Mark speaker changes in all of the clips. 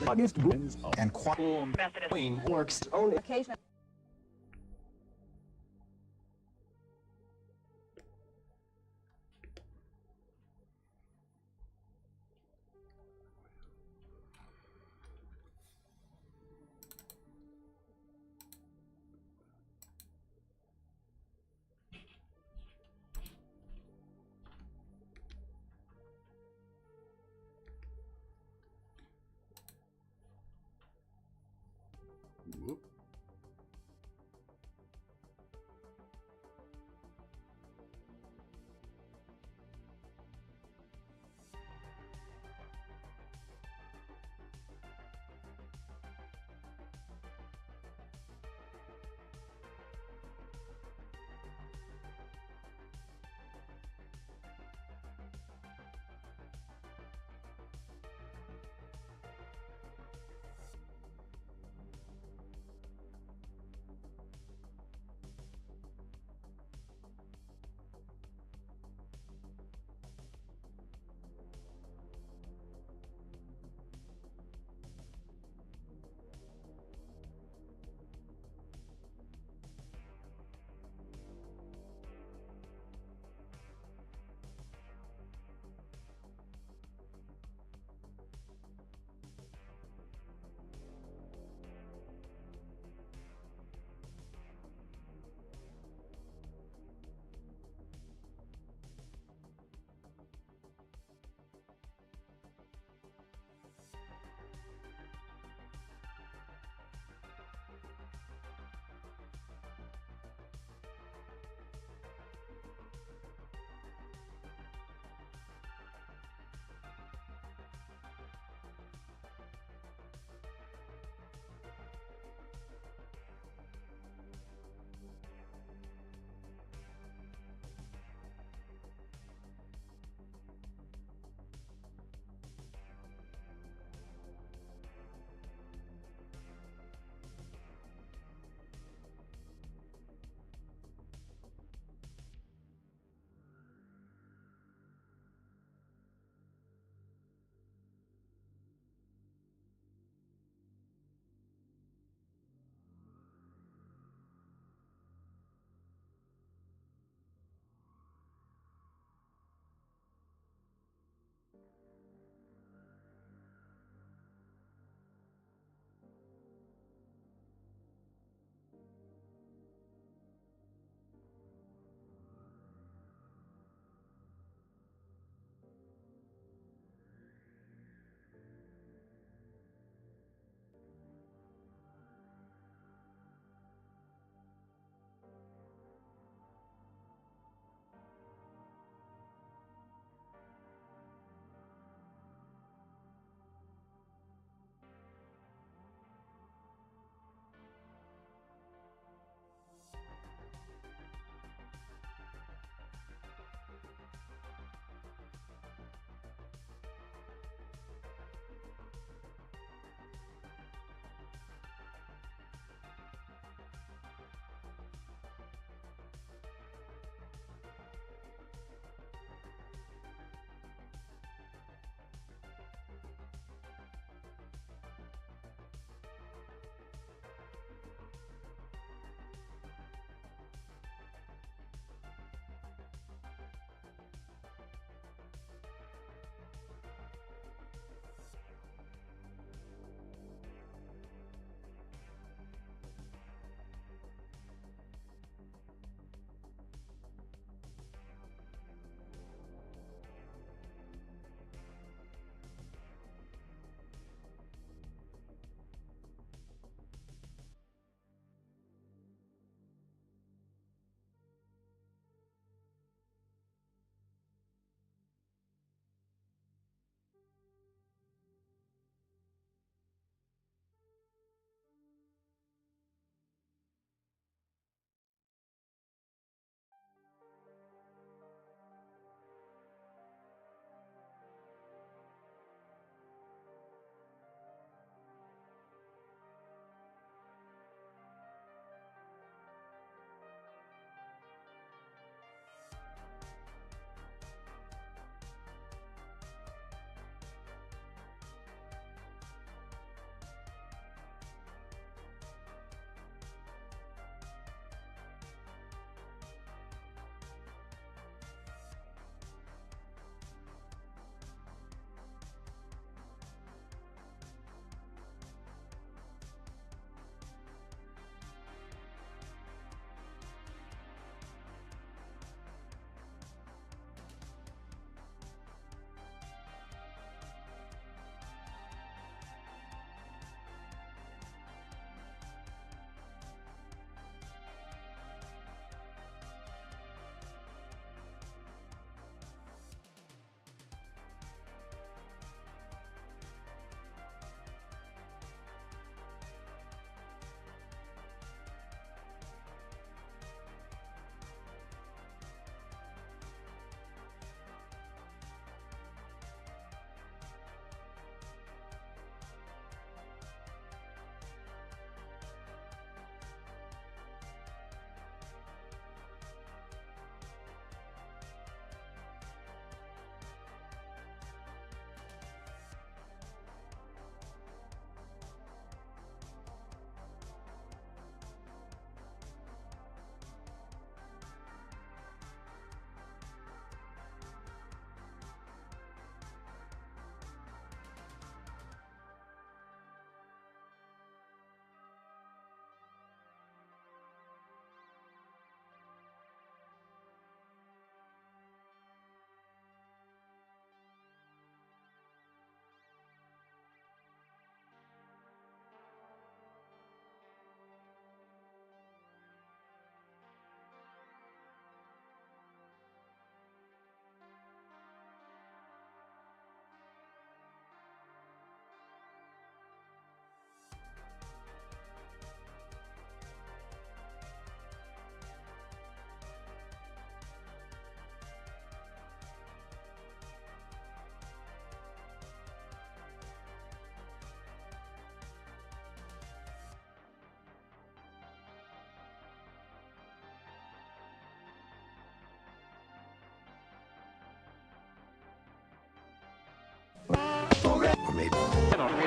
Speaker 1: August wins and Queen works only occasionally.
Speaker 2: Whoop.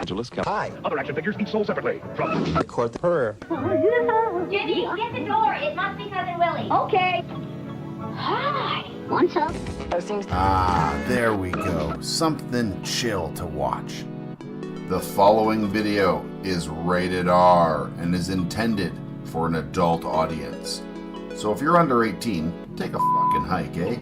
Speaker 1: Angeles. Hi.
Speaker 2: Other action figures each sold separately. From
Speaker 1: Record the purr.
Speaker 3: Jenny, get the door. It must be Cousin Willie. Okay. Hi. What's up?
Speaker 4: Ah, there we go. Something chill to watch. The following video is rated R and is intended for an adult audience. So if you're under 18, take a fucking hike, eh?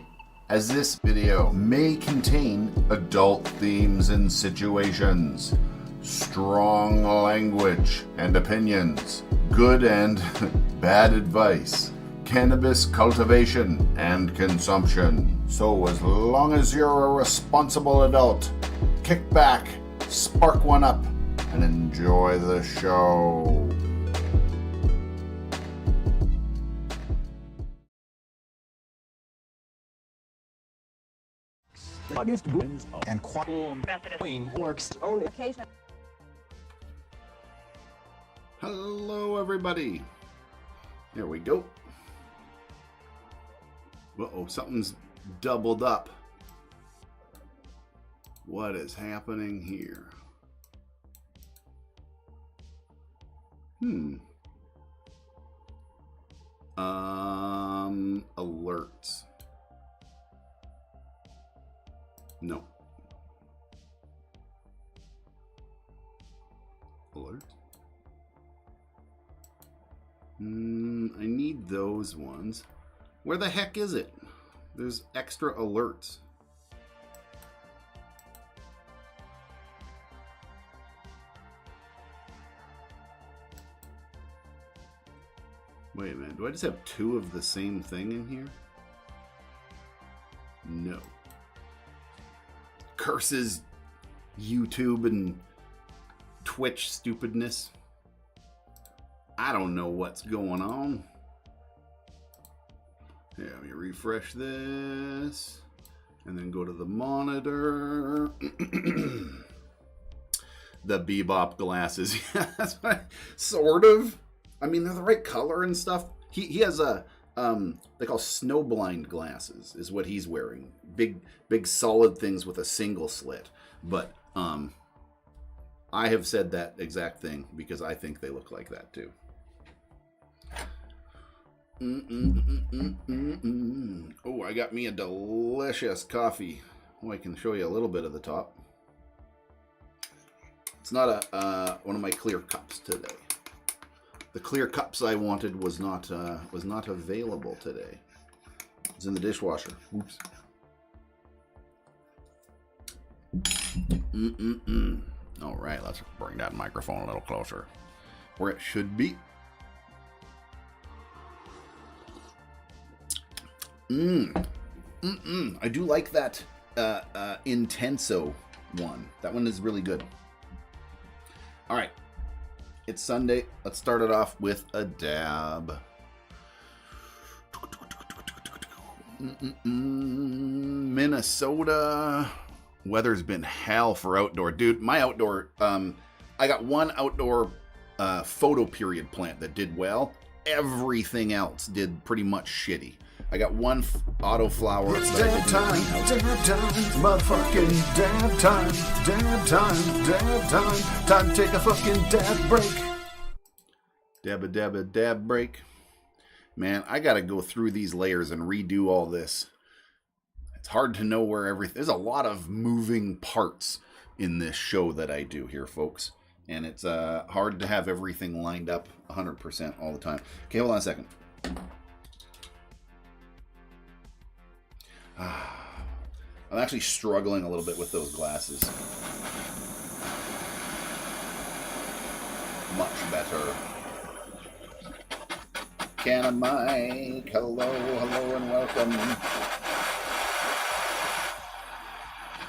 Speaker 4: As this video may contain adult themes and situations, strong language and opinions, good and bad advice, cannabis cultivation and consumption. So as long as you're a responsible adult, kick back, spark one up, and enjoy the show.
Speaker 1: And Queen works only occasionally.
Speaker 4: Hello, everybody. Here we go. Uh-oh, something's doubled up. What is happening here? Alerts. No. Alert? I need those ones. Where the heck is it? There's extra alerts. Wait a minute, do I just have two of the same thing in here? No. Curses YouTube and Twitch stupidness. I don't know what's going on. Here, let me refresh this and then go to the monitor. The Bebop glasses. Yeah, that's what sort of. I mean, they're the right color and stuff. He has a they call snowblind glasses is what he's wearing. Big solid things with a single slit. But I have said that exact thing because I think they look like that too. Oh, I got me a delicious coffee. Oh, I can show you a little bit of the top. It's not a one of my clear cups today. The clear cups I wanted was not available today. It's in the dishwasher. Oops. All right, let's bring that microphone a little closer, where it should be. I do like that Intenso one. That one is really good. All right. It's Sunday. Let's start it off with a dab. Minnesota. Weather's been hell for outdoor. Dude, my outdoor, I got one outdoor photo period plant that did well. Everything else did pretty much shitty. I got one auto flower.
Speaker 5: It's dab time, motherfucking dab time, time to take a fucking dab break.
Speaker 4: Dab break. Man, I gotta go through these layers and redo all this. It's hard to know where everything. There's a lot of moving parts in this show that I do here, folks, and it's hard to have everything lined up 100% all the time. Okay, hold on a second. I'm actually struggling a little bit with those glasses. Much better. Canna Mike, hello and welcome.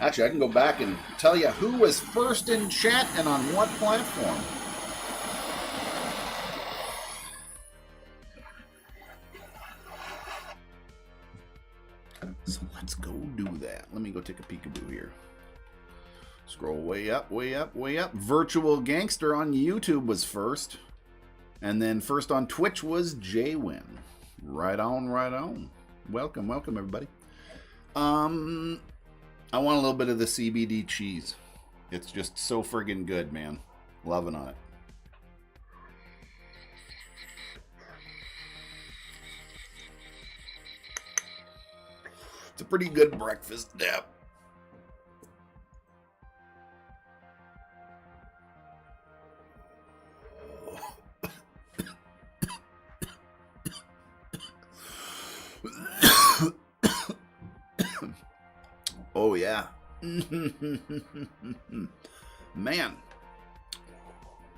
Speaker 4: Actually, I can go back and tell you who was first in chat and on what platform. So let's go do that. Let me go take a peekaboo here. Scroll way up, way up, way up. Virtual Gangster on YouTube was first. And then first on Twitch was Jwin. Right on, right on. Welcome, welcome everybody. I want a little bit of the CBD cheese. It's just so friggin' good, man. Loving on it. It's a pretty good breakfast dab. Oh, yeah. Man.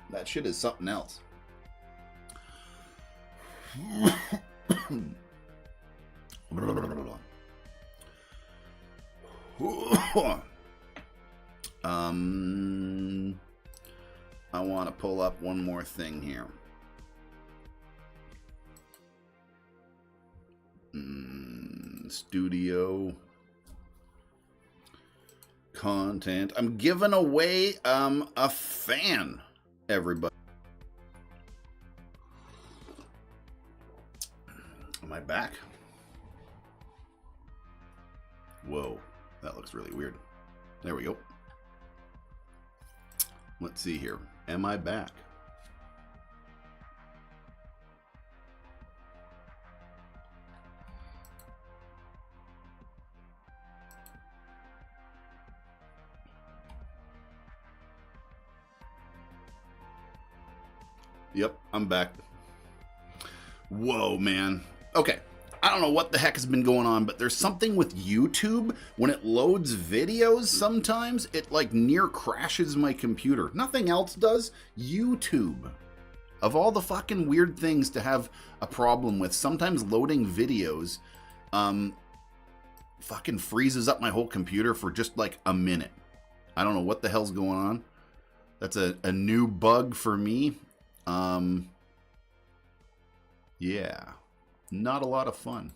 Speaker 4: That shit is something else. I want to pull up one more thing here. Studio content. I'm giving away a fan, everybody. Am I back? Whoa, that looks really weird. There we go. Let's see here. Am I back? Yep, I'm back. Whoa, man. Okay, I don't know what the heck has been going on, but there's something with YouTube. When it loads videos, sometimes it like near crashes my computer. Nothing else does. YouTube. Of all the fucking weird things to have a problem with, sometimes loading videos fucking freezes up my whole computer for just like a minute. I don't know what the hell's going on. That's a new bug for me. Yeah, not a lot of fun.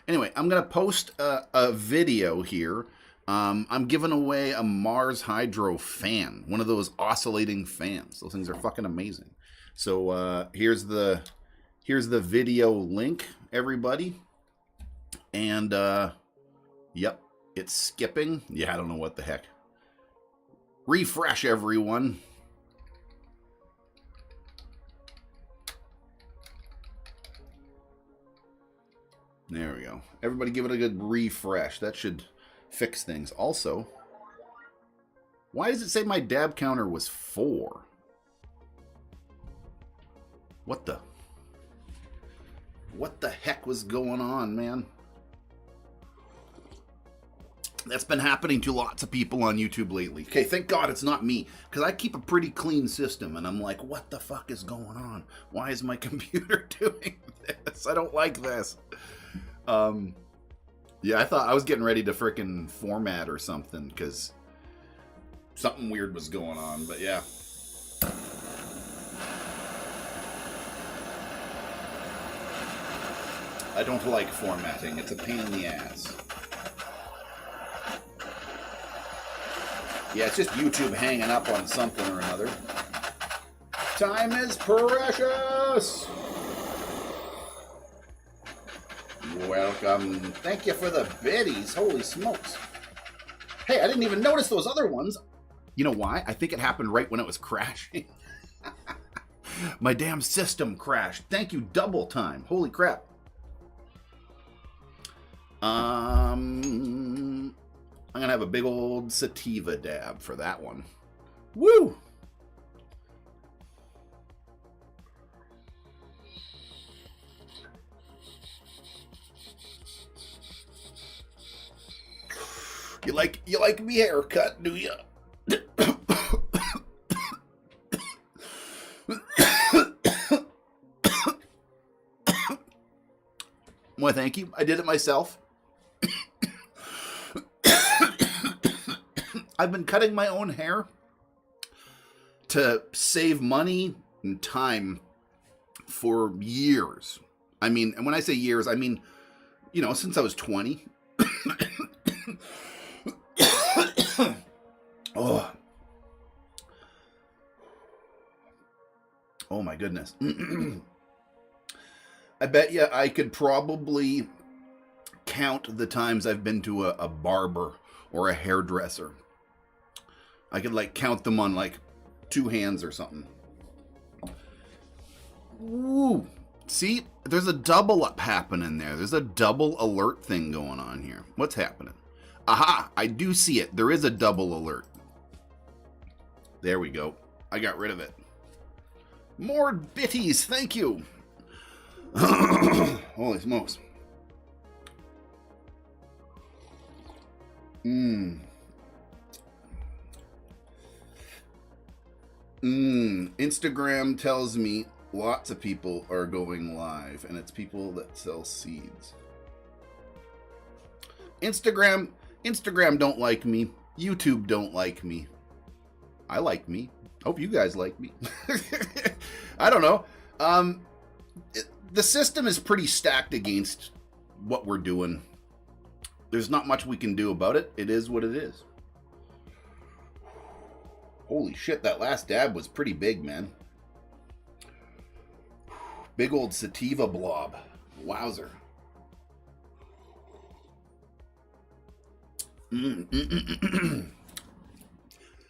Speaker 4: Anyway, I'm going to post a video here. I'm giving away a Mars Hydro fan, one of those oscillating fans. Those things are fucking amazing. So here's the video link, everybody. And yep, it's skipping. Yeah, I don't know what the heck. Refresh, everyone. There we go. Everybody give it a good refresh. That should fix things. Also, why does it say my dab counter was 4? What the heck was going on, man? That's been happening to lots of people on YouTube lately. Okay, thank God it's not me, because I keep a pretty clean system, and I'm like, what the fuck is going on? Why is my computer doing this? I don't like this. Yeah, I thought I was getting ready to frickin' format or something, because something weird was going on, but yeah. I don't like formatting. It's a pain in the ass. Yeah, it's just YouTube hanging up on something or another. Time is precious! Welcome. Thank you for the biddies. Holy smokes. Hey, I didn't even notice those other ones. You know why? I think it happened right when it was crashing. My damn system crashed. Thank you, double time. Holy crap. I'm gonna have a big old sativa dab for that one. Woo! You like me haircut, do you? Well, thank you. I did it myself. I've been cutting my own hair to save money and time for years. I mean, and when I say years, I mean, you know, since I was 20. Oh. Oh my goodness. I bet you I could probably count the times I've been to a barber or a hairdresser. I could like count them on like 2 hands or something. Ooh. See, there's a double up happening there. There's a double alert thing going on here. What's happening? Aha, I do see it. There is a double alert. There we go. I got rid of it. More bitties, thank you. Holy smokes. Instagram tells me lots of people are going live, and it's people that sell seeds. Instagram don't like me. YouTube don't like me. I like me. Hope you guys like me. I don't know. The system is pretty stacked against what we're doing. There's not much we can do about it. It is what it is. Holy shit, that last dab was pretty big, man. Big old sativa blob. Wowzer.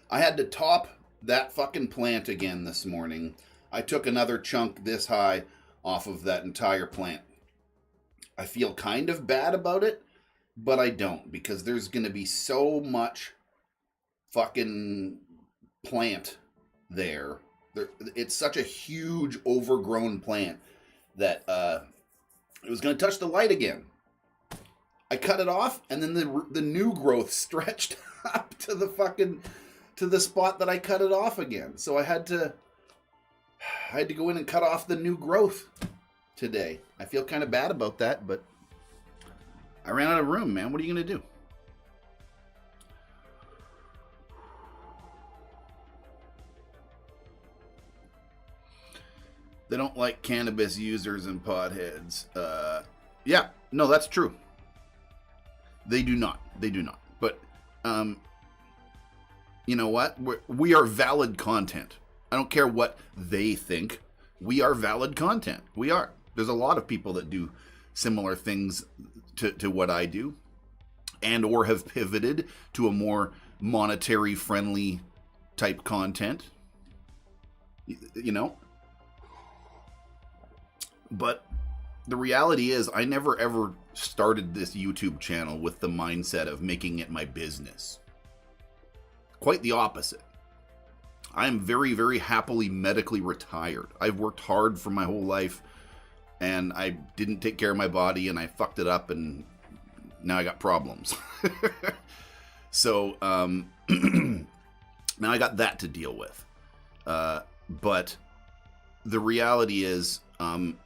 Speaker 4: I had to top that fucking plant again this morning. I took another chunk this high off of that entire plant. I feel kind of bad about it, but I don't, because there's going to be so much fucking plant there. It's such a huge overgrown plant that it was going to touch the light again. I cut it off, and then the new growth stretched up to the spot that I cut it off again. So I had to go in and cut off the new growth today. I feel kind of bad about that, but I ran out of room, man. What are you going to do? They don't like cannabis users and potheads. Yeah, no, that's true. They do not. They do not. But, you know what? We are valid content. I don't care what they think. We are valid content. We are. There's a lot of people that do similar things to what I do, and or have pivoted to a more monetary friendly type content. You know? But the reality is, I never ever started this YouTube channel with the mindset of making it my business. Quite the opposite. I am very, very happily medically retired. I've worked hard for my whole life, and I didn't take care of my body, and I fucked it up, and now I got problems. So, now I got that to deal with. But the reality is, I'm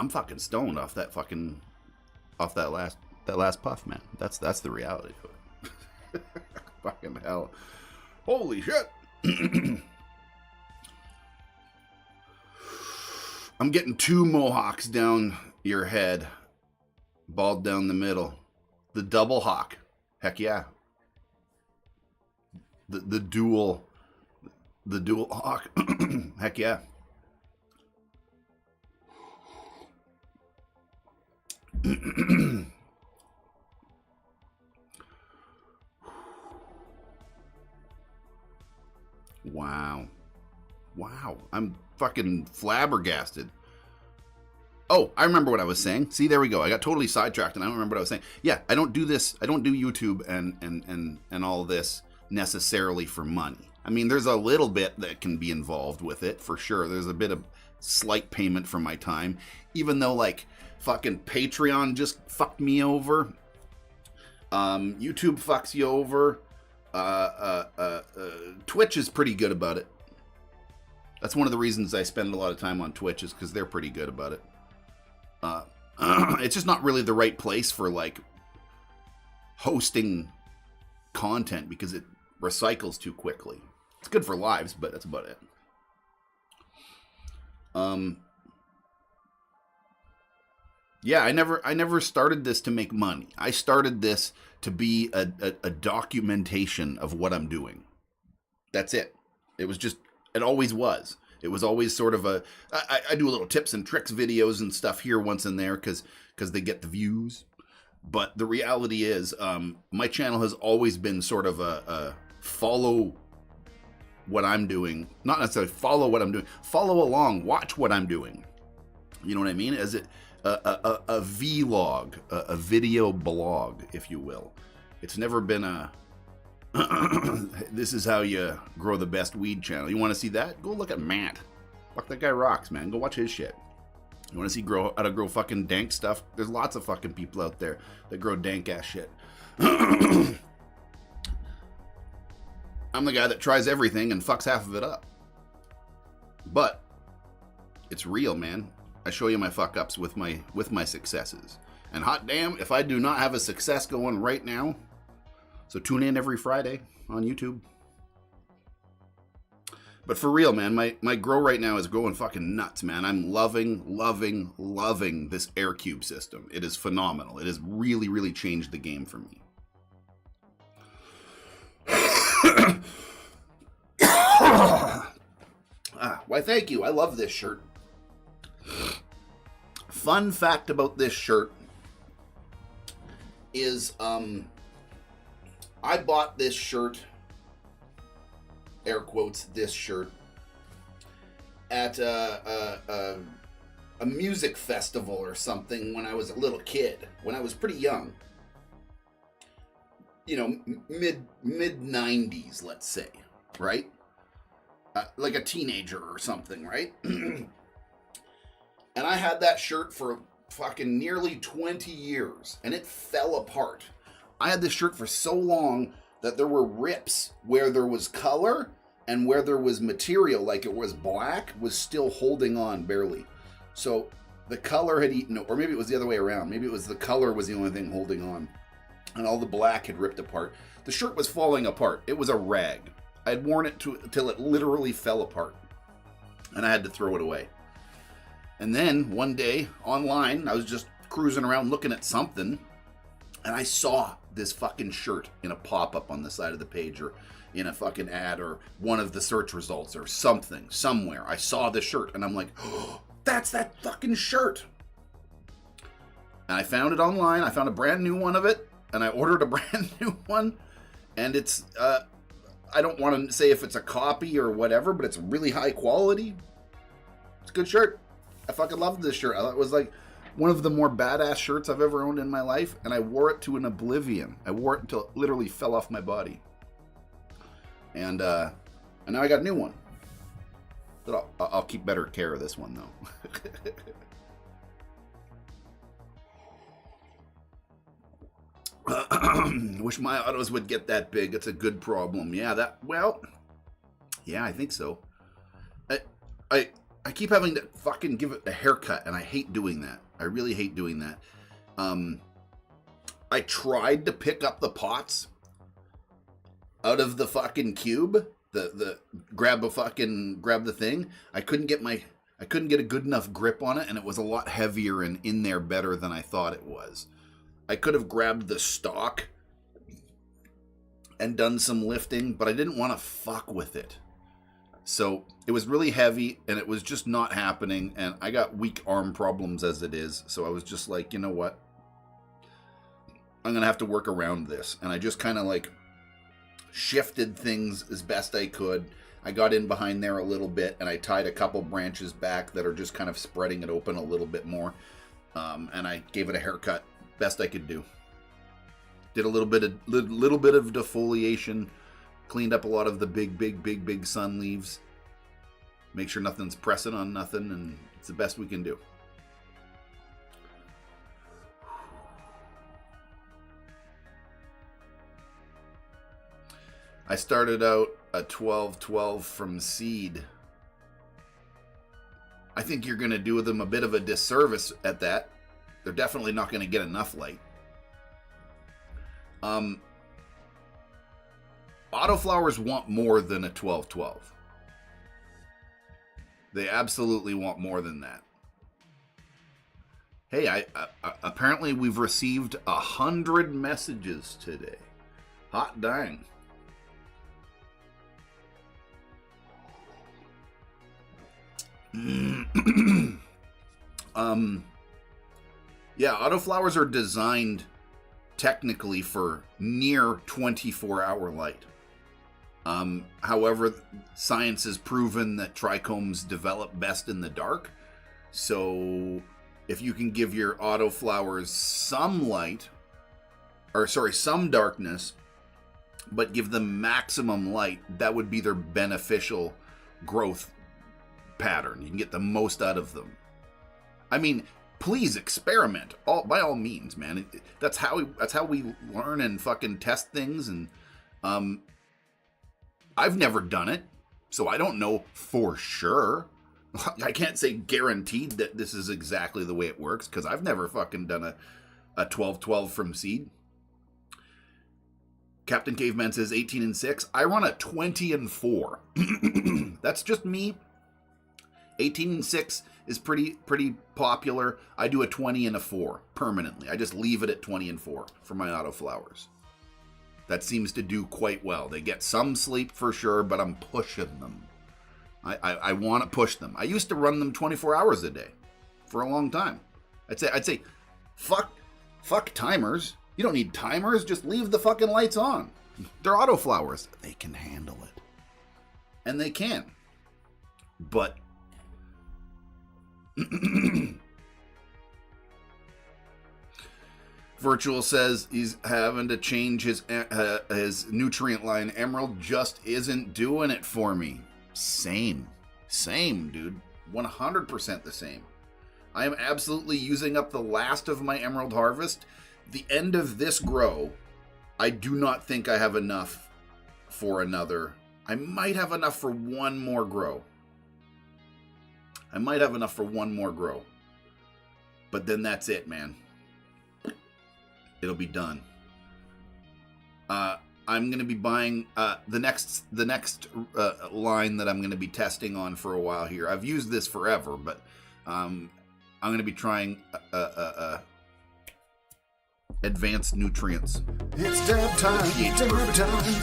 Speaker 4: fucking stoned off that last puff, man. That's the reality of it. Fucking hell. Holy shit. I'm getting 2 mohawks down your head. Bald down the middle. The double hawk. Heck yeah. The dual hawk. Heck yeah. Wow. I'm fucking flabbergasted. Oh, I remember what I was saying. See, there we go. I got totally sidetracked and I don't remember what I was saying. Yeah, I don't do this. I don't do YouTube and all this necessarily for money. I mean, there's a little bit that can be involved with it, for sure. There's a bit of slight payment for my time, even though, like, fucking Patreon just fucked me over. YouTube fucks you over. Twitch is pretty good about it. That's one of the reasons I spend a lot of time on Twitch, is because they're pretty good about it. It's just not really the right place for, like, hosting content, because it recycles too quickly. It's good for lives, but that's about it. Yeah, I never started this to make money. I started this to be a documentation of what I'm doing. That's it. It always was. It was always sort of I do a little tips and tricks videos and stuff here once and there because they get the views. But the reality is, my channel has always been sort of a follow what I'm doing. Not necessarily follow what I'm doing. Follow along. Watch what I'm doing. You know what I mean? As it a vlog, a video blog, if you will. It's never been a this is how you grow the best weed channel. You want to see that? Go look at Matt. Fuck, that guy rocks, man. Go watch his shit. You want to see how to grow fucking dank stuff? There's lots of fucking people out there that grow dank ass shit. I'm the guy that tries everything and fucks half of it up. But it's real, man. I show you my fuck ups with my successes. And hot damn, if I do not have a success going right now, so tune in every Friday on YouTube. But for real, man, my grow right now is growing fucking nuts, man. I'm loving this air cube system. It is phenomenal. It has really, really changed the game for me. Why, thank you. I love this shirt. Fun fact about this shirt is I bought this shirt, air quotes, this shirt, at a music festival or something when I was a little kid, when I was pretty young. You know, mid 90s, let's say, right? Like a teenager or something, right? And I had that shirt for fucking nearly 20 years, and it fell apart. I had this shirt for so long that there were rips where there was color and where there was material, like it was black, was still holding on barely. So the color had eaten, or maybe it was the other way around. Maybe it was the color was the only thing holding on, and all the black had ripped apart. The shirt was falling apart. It was a rag. I had worn it till it literally fell apart, and I had to throw it away. And then one day online, I was just cruising around looking at something, and I saw this fucking shirt in a pop-up on the side of the page, or in a fucking ad, or one of the search results, or something, somewhere. I saw this shirt, and I'm like, oh, that's that fucking shirt. And I found it online. I found a brand new one of it, and I ordered a brand new one, and it's, I don't want to say if it's a copy or whatever, but it's really high quality. It's a good shirt. I fucking love this shirt. I thought it was like one of the more badass shirts I've ever owned in my life, and I wore it to an oblivion. I wore it until it literally fell off my body. And now I got a new one. But I'll keep better care of this one, though. Wish my autos would get that big. It's a good problem. Yeah, yeah, I think so. I keep having to fucking give it a haircut, and I hate doing that. I really hate doing that. I tried to pick up the pots out of the fucking cube, the grab the thing. I couldn't get a good enough grip on it, and it was a lot heavier and in there better than I thought it was. I could have grabbed the stalk and done some lifting, but I didn't want to fuck with it. So it was really heavy, and it was just not happening, and I got weak arm problems as it is, so I was just like, you know what? I'm going to have to work around this. And I just kind of like shifted things as best I could. I got in behind there a little bit, and I tied a couple branches back that are just kind of spreading it open a little bit more. And I gave it a haircut, best I could do. Did a little bit of defoliation, cleaned up a lot of the big sun leaves. Make sure nothing's pressing on nothing, and it's the best we can do. I started out a 12-12 from seed. I think you're going to do them a bit of a disservice at that. They're definitely not going to get enough light. Autoflowers want more than a 12-12. They absolutely want more than that. Hey, I apparently we've received 100 messages today. Hot dang. Yeah, autoflowers are designed technically for near 24-hour light. However, science has proven that trichomes develop best in the dark. So if you can give your autoflowers some light, some darkness, but give them maximum light, that would be their beneficial growth pattern. You can get the most out of them. I mean, please experiment, by all means, man. That's how we learn and fucking test things. And I've never done it, so I don't know for sure. I can't say guaranteed that this is exactly the way it works, because I've never fucking done a 12-12 from seed. Captain Caveman says 18-6. I run a 20-4. That's just me. 18-6 is pretty popular. I do a 20-4 permanently. I just leave it at 20-4 for my autoflowers. That seems to do quite well. They get some sleep for sure, but I'm pushing them. I want to push them. I used to run them 24 hours a day for a long time. I'd say, fuck timers. You don't need timers. Just leave the fucking lights on. They're autoflowers. They can handle it. And they can. But Virtual says he's having to change his nutrient line. Emerald just isn't doing it for me. Same, dude. 100% the same. I am absolutely using up the last of my emerald harvest. The end of this grow, I do not think I have enough for another. I might have enough for one more grow. But then that's it, man. It'll be done. I'm going to be buying the next line that I'm going to be testing on for a while here. I've used this forever, but I'm going to be trying advanced nutrients.
Speaker 5: It's dab time,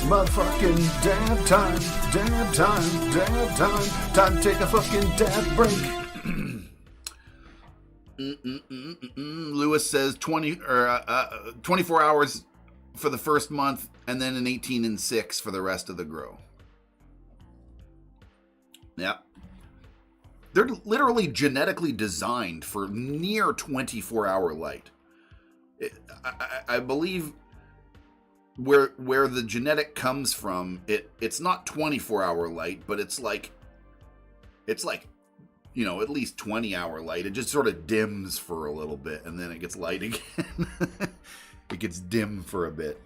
Speaker 5: motherfucking dab time, time to take a fucking dab break.
Speaker 4: Lewis says 24 hours for the first month, and then an 18-6 for the rest of the grow. Yeah. They're literally genetically designed for near 24-hour light. I believe where the genetic comes from, it's not 24-hour light, but it's like you know, at least 20-hour light. It just sort of dims for a little bit, and then it gets light again. It gets dim for a bit.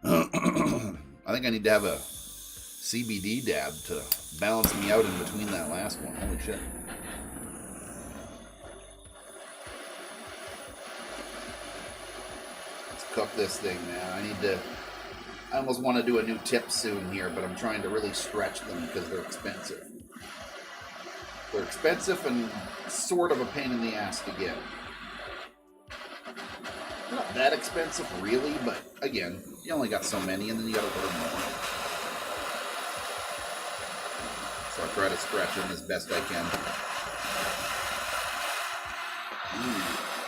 Speaker 4: I think I need to have a CBD dab to balance me out in between that last one. Holy shit. Let's cook this thing, man. I almost want to do a new tip soon here, but I'm trying to really stretch them because they're expensive. They're expensive and sort of a pain in the ass to get. Not that expensive, really, but again, you only got so many, and then you gotta order more. So I try to stretch them as best I can.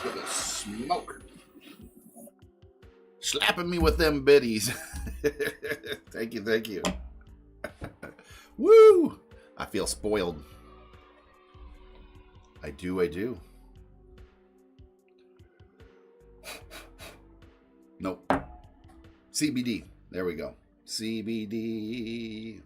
Speaker 4: Look at the smoke. Slapping me with them biddies. Thank you. Woo! I feel spoiled. I do. Nope. CBD. There we go. CBD.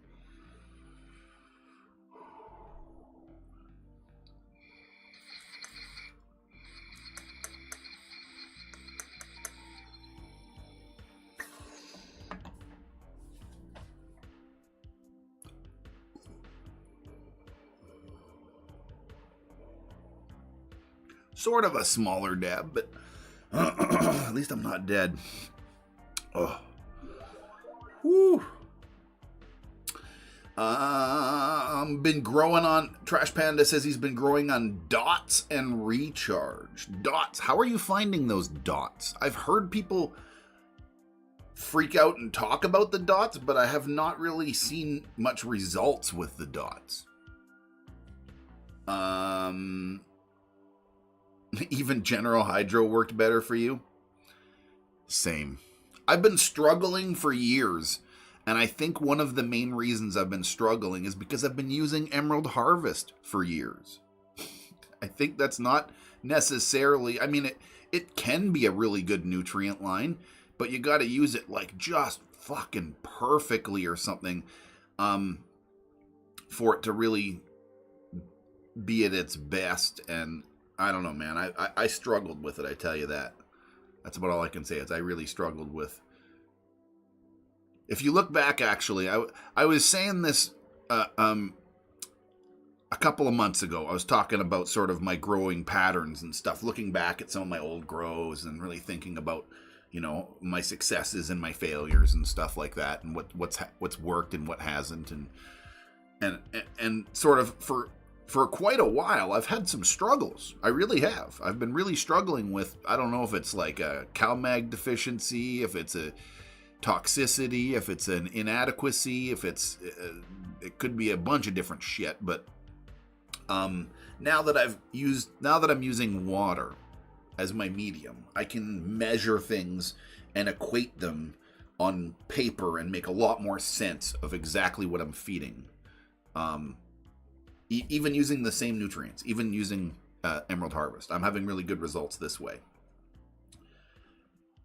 Speaker 4: Sort of a smaller dab, but at least I'm not dead. Oh. Woo. Been growing on, Trash Panda says he's been growing on dots and recharge. Dots, how are you finding those dots? I've heard people freak out and talk about the dots, but I have not really seen much results with the dots. Even General Hydro worked better for you. Same. I've been struggling for years, and I think one of the main reasons I've been struggling is because I've been using Emerald Harvest for years. I think that's not necessarily, I mean, it can be a really good nutrient line, but you got to use it like just fucking perfectly or something for it to really be at its best. And I don't know, man, I struggled with it, I tell you that. That's about all I can say is I really struggled with. If you look back, actually, I was saying this a couple of months ago. I was talking about sort of my growing patterns and stuff, looking back at some of my old grows and really thinking about, you know, my successes and my failures and stuff like that, and what's worked and what hasn't, and sort of for quite a while, I've had some struggles. I really have. I've been really struggling with, I don't know if it's like a CalMag deficiency, if it's a toxicity, if it's an inadequacy, if it's, it could be a bunch of different shit. But now that I'm using water as my medium, I can measure things and equate them on paper and make a lot more sense of exactly what I'm feeding. Even using the same nutrients, even using Emerald Harvest, I'm having really good results this way.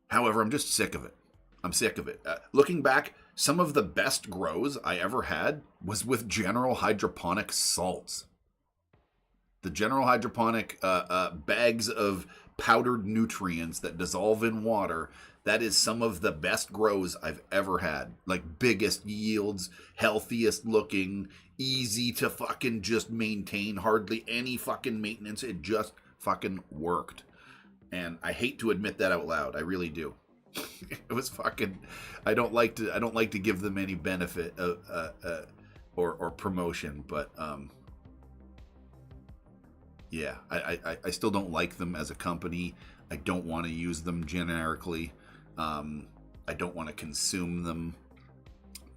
Speaker 4: However, I'm just sick of it. I'm sick of it. Looking back, some of the best grows I ever had was with General Hydroponic salts. The General Hydroponic bags of powdered nutrients that dissolve in water, that is some of the best grows I've ever had. Like biggest yields, healthiest looking, easy to fucking just maintain, hardly any fucking maintenance. It just fucking worked. And I hate to admit that out loud. I really do. It was fucking, I don't like to give them any benefit or promotion, but yeah, I still don't like them as a company. I don't want to use them generically. I don't want to consume them,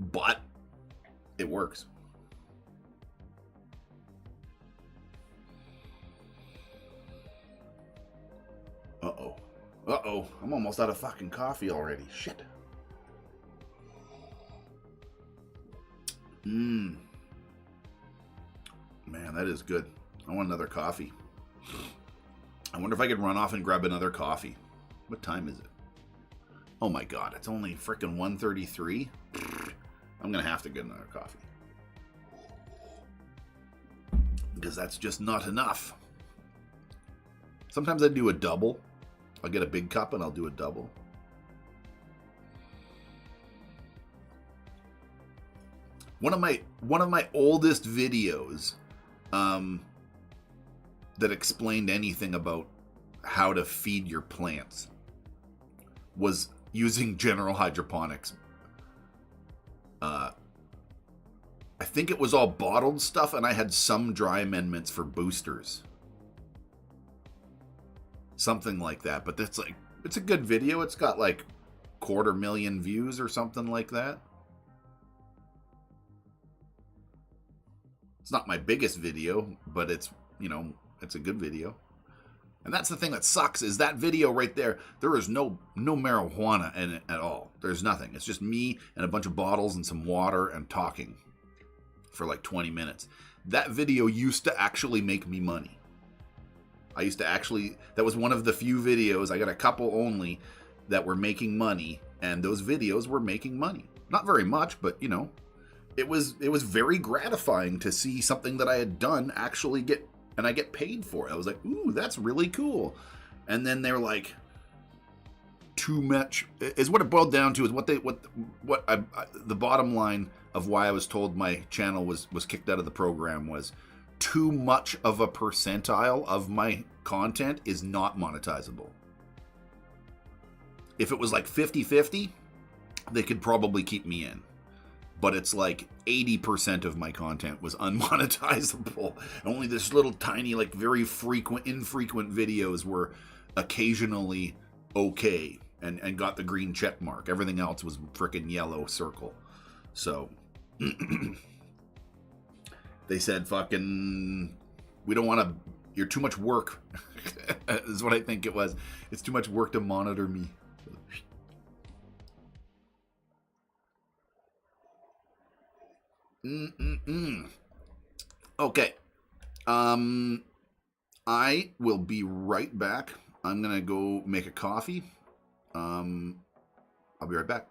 Speaker 4: but it works. Uh-oh, I'm almost out of fucking coffee already. Shit. Man, that is good. I want another coffee. I wonder if I could run off and grab another coffee. What time is it? Oh my god, it's only frickin' 1:33. I'm gonna have to get another coffee. Because that's just not enough. Sometimes I do a double. I'll get a big cup and I'll do a double. One of my oldest videos that explained anything about how to feed your plants was using General Hydroponics. I think it was all bottled stuff, and I had some dry amendments for boosters. Something like that, but that's like, it's a good video. It's got like 250,000 views or something like that. It's not my biggest video, but it's, you know, it's a good video. And that's the thing that sucks, is that video right there, there is no marijuana in it at all. There's nothing. It's just me and a bunch of bottles and some water and talking for like 20 minutes. That video used to actually make me money. That was one of the few videos, I got a couple only, that were making money, and those videos were making money. Not very much, but you know, it was very gratifying to see something that I had done actually get, and I get paid for it. I was like, ooh, that's really cool. And then they're like, too much is what it boiled down to, is the bottom line of why I was told my channel was kicked out of the program was too much of a percentile of my content is not monetizable. If it was like 50-50, they could probably keep me in. But it's like 80% of my content was unmonetizable. Only this little tiny, like very infrequent videos were occasionally okay and got the green check mark. Everything else was frickin' yellow circle. So they said, fucking, we don't want to, you're too much work. Is what I think it was. It's too much work to monitor me. Okay. I will be right back. I'm gonna go make a coffee. I'll be right back.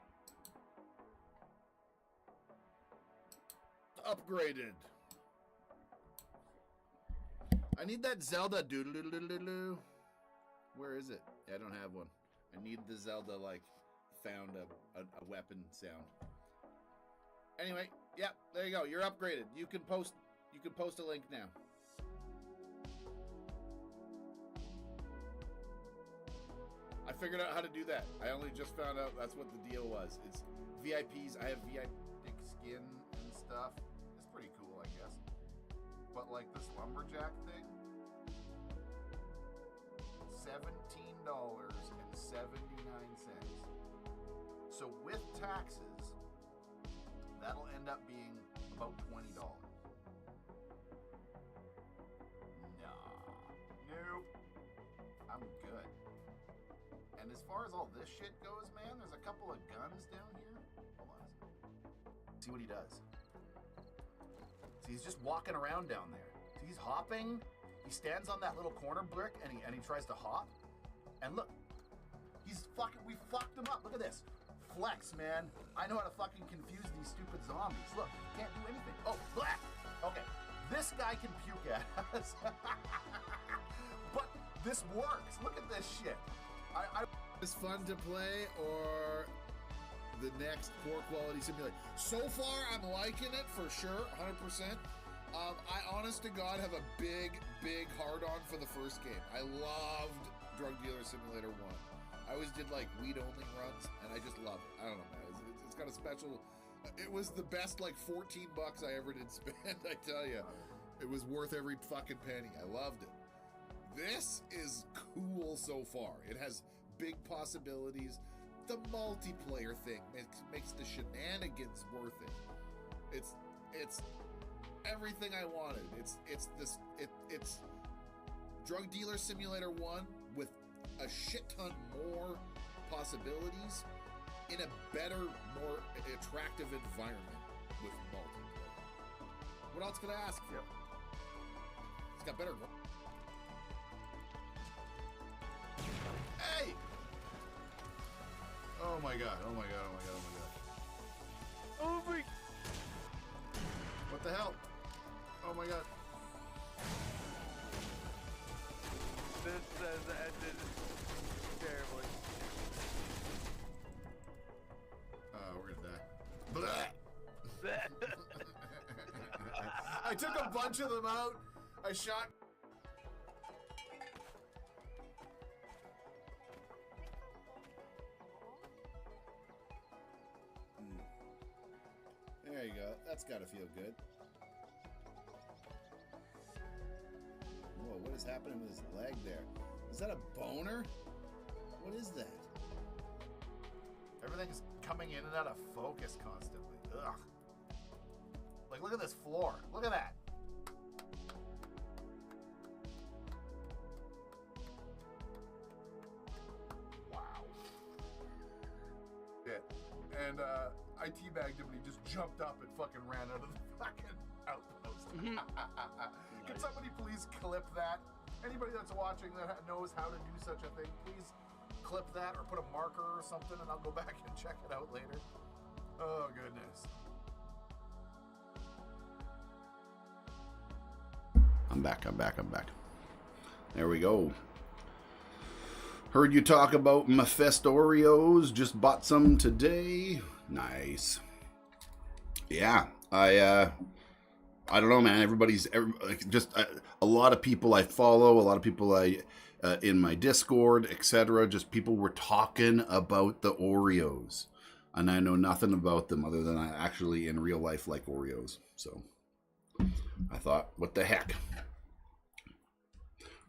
Speaker 4: Upgraded. I need that Zelda doodle-doodle-doodle. Where is it? I don't have one. I need the Zelda, like, found a weapon sound. Anyway, yeah, there you go. You're upgraded. You can post a link now. I figured out how to do that. I only just found out that's what the deal was. It's VIPs. I have VIP skin and stuff. It's pretty cool, I guess. But like this lumberjack thing, $17.79. So with taxes, that'll end up being about $20. Nope. I'm good. And as far as all this shit goes, man, there's a couple of guns down here. Hold on a second. See what he does. See, he's just walking around down there. See, he's hopping. He stands on that little corner brick and he tries to hop. And look, we fucked him up. Look at this. Flex, man. I know how to fucking confuse these stupid zombies. Look, can't do anything. Oh, black. Okay, this guy can puke at us. But this works. Look at this shit. It's fun to play, or the next poor quality simulator. So far, I'm liking it for sure, 100%. I, honest to God, have a big hard-on for the first game. I loved Drug Dealer Simulator 1. I always did like weed-only runs, and I just love it. I don't know, man. It's got a special. It was the best like $14 I ever did spend. I tell you, it was worth every fucking penny. I loved it. This is cool so far. It has big possibilities. The multiplayer thing makes the shenanigans worth it. It's everything I wanted. It's Drug Dealer Simulator 1 with a shit ton more possibilities in a better, more attractive environment with multiplayer. What else could I ask for? It's got better. Hey! Oh my god, oh my god, oh my god, oh my god. Oh my... What the hell? Oh my god.
Speaker 6: This has ended terribly.
Speaker 4: We're gonna die. I took a bunch of them out. I shot... There you go. That's gotta feel good. Whoa, what is happening with his leg there? Is that a boner? What is that? Everything is coming in and out of focus constantly. Ugh. Like, look at this floor. Look at that. Wow. Yeah. And, I teabagged him and he just jumped up and fucking ran out of the fucking outpost. Can somebody please clip that? Anybody that's watching that knows how to do such a thing, please clip that or put a marker or something and I'll go back and check it out later. Oh, goodness. I'm back. There we go. Heard you talk about Mephisto Oreos. Just bought some today. Nice. Yeah, I don't know, man. A lot of people I follow, a lot of people in my Discord, etc. Just people were talking about the Oreos, and I know nothing about them other than I actually in real life like Oreos. So I thought, what the heck?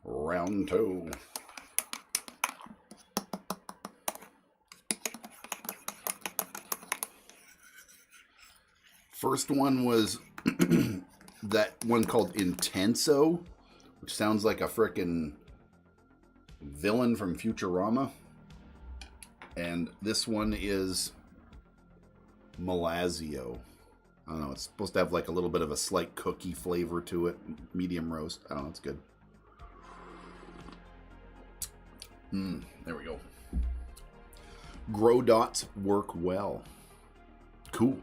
Speaker 4: Round two. First one was that one called Intenso, which sounds like a frickin' villain from Futurama. And this one is Malazio. I don't know. It's supposed to have like a little bit of a slight cookie flavor to it. Medium roast. I don't know. It's good. There we go. Grow dots work well. Cool.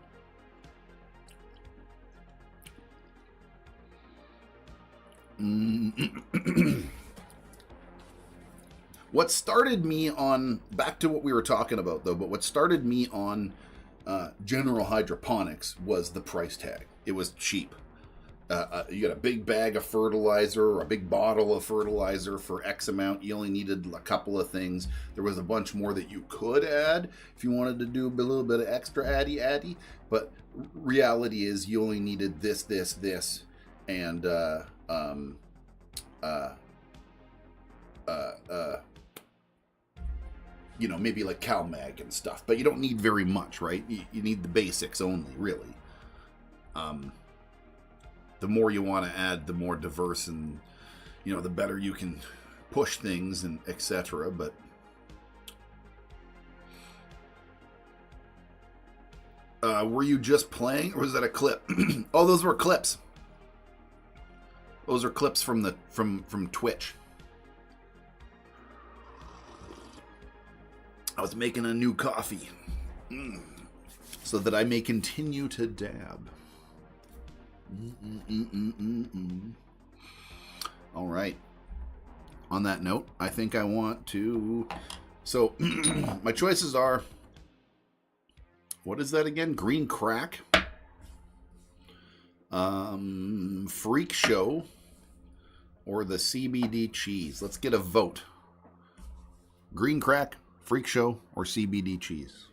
Speaker 4: What started me on, back to what we were talking about though, but what started me on general hydroponics was the price tag. It was cheap. You got a big bag of fertilizer, or a big bottle of fertilizer for X amount. You only needed a couple of things. There was a bunch more that you could add if you wanted to do a little bit of extra addy. But reality is you only needed this, and you know, maybe like CalMag and stuff. But you don't need very much, right? You need the basics only, really. The more you want to add, the more diverse and, you know, the better you can push things and etc. But were you just playing, or was that a clip? Oh, those were clips. Those are clips from the from Twitch. I was making a new coffee so that I may continue to dab. All right. On that note, I think I want to... So, my choices are... What is that again? Green Crack. Freak Show. Or the CBD cheese. Let's get a vote. Green Crack, Freak Show, or CBD cheese?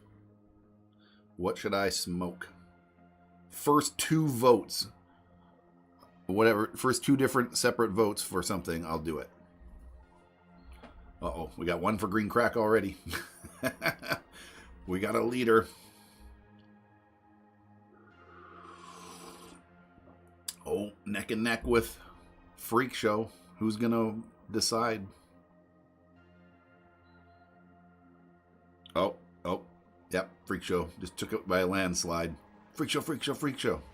Speaker 4: What should I smoke? First 2 votes. Whatever, first 2 different separate votes for something, I'll do it. Uh-oh, we got one for Green Crack already. We got a leader. Oh, neck and neck with Freak Show. Who's gonna decide? Oh, yep, Freak Show. Just took it by a landslide. Freak Show.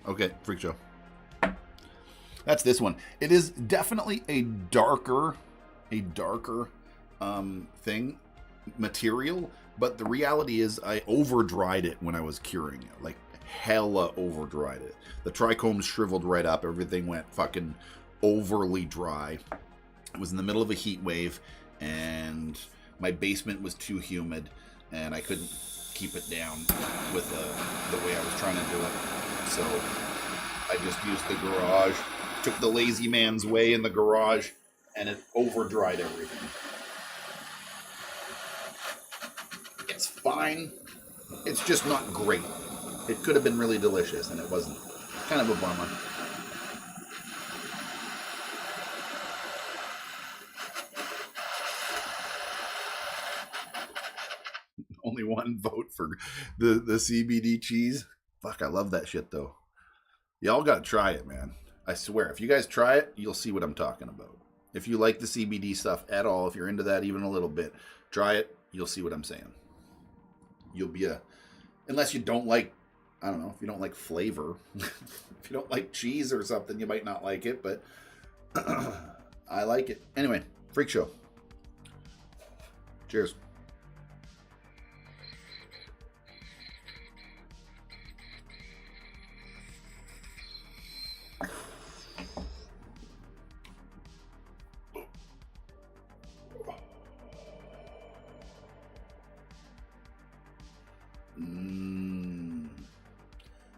Speaker 4: Okay, Freak Show. That's this one. It is definitely a darker thing, material, but the reality is I over-dried it when I was curing it. Like, hella over-dried it. The trichomes shriveled right up. Everything went fucking overly dry. It was in the middle of a heat wave, and my basement was too humid, and I couldn't keep it down with the way I was trying to do it. So I just used the garage. Took the lazy man's way in the garage, and it over-dried everything. It's fine. It's just not great. It could have been really delicious, and it wasn't. Kind of a bummer. Only one vote for the CBD cheese. Fuck, I love that shit, though. Y'all gotta try it, man. I swear, if you guys try it, you'll see what I'm talking about. If you like the CBD stuff at all, if you're into that even a little bit, try it. You'll see what I'm saying. You'll be unless you don't like, I don't know, if you don't like flavor. If you don't like cheese or something, you might not like it, but I like it. Anyway, Freak Show. Cheers.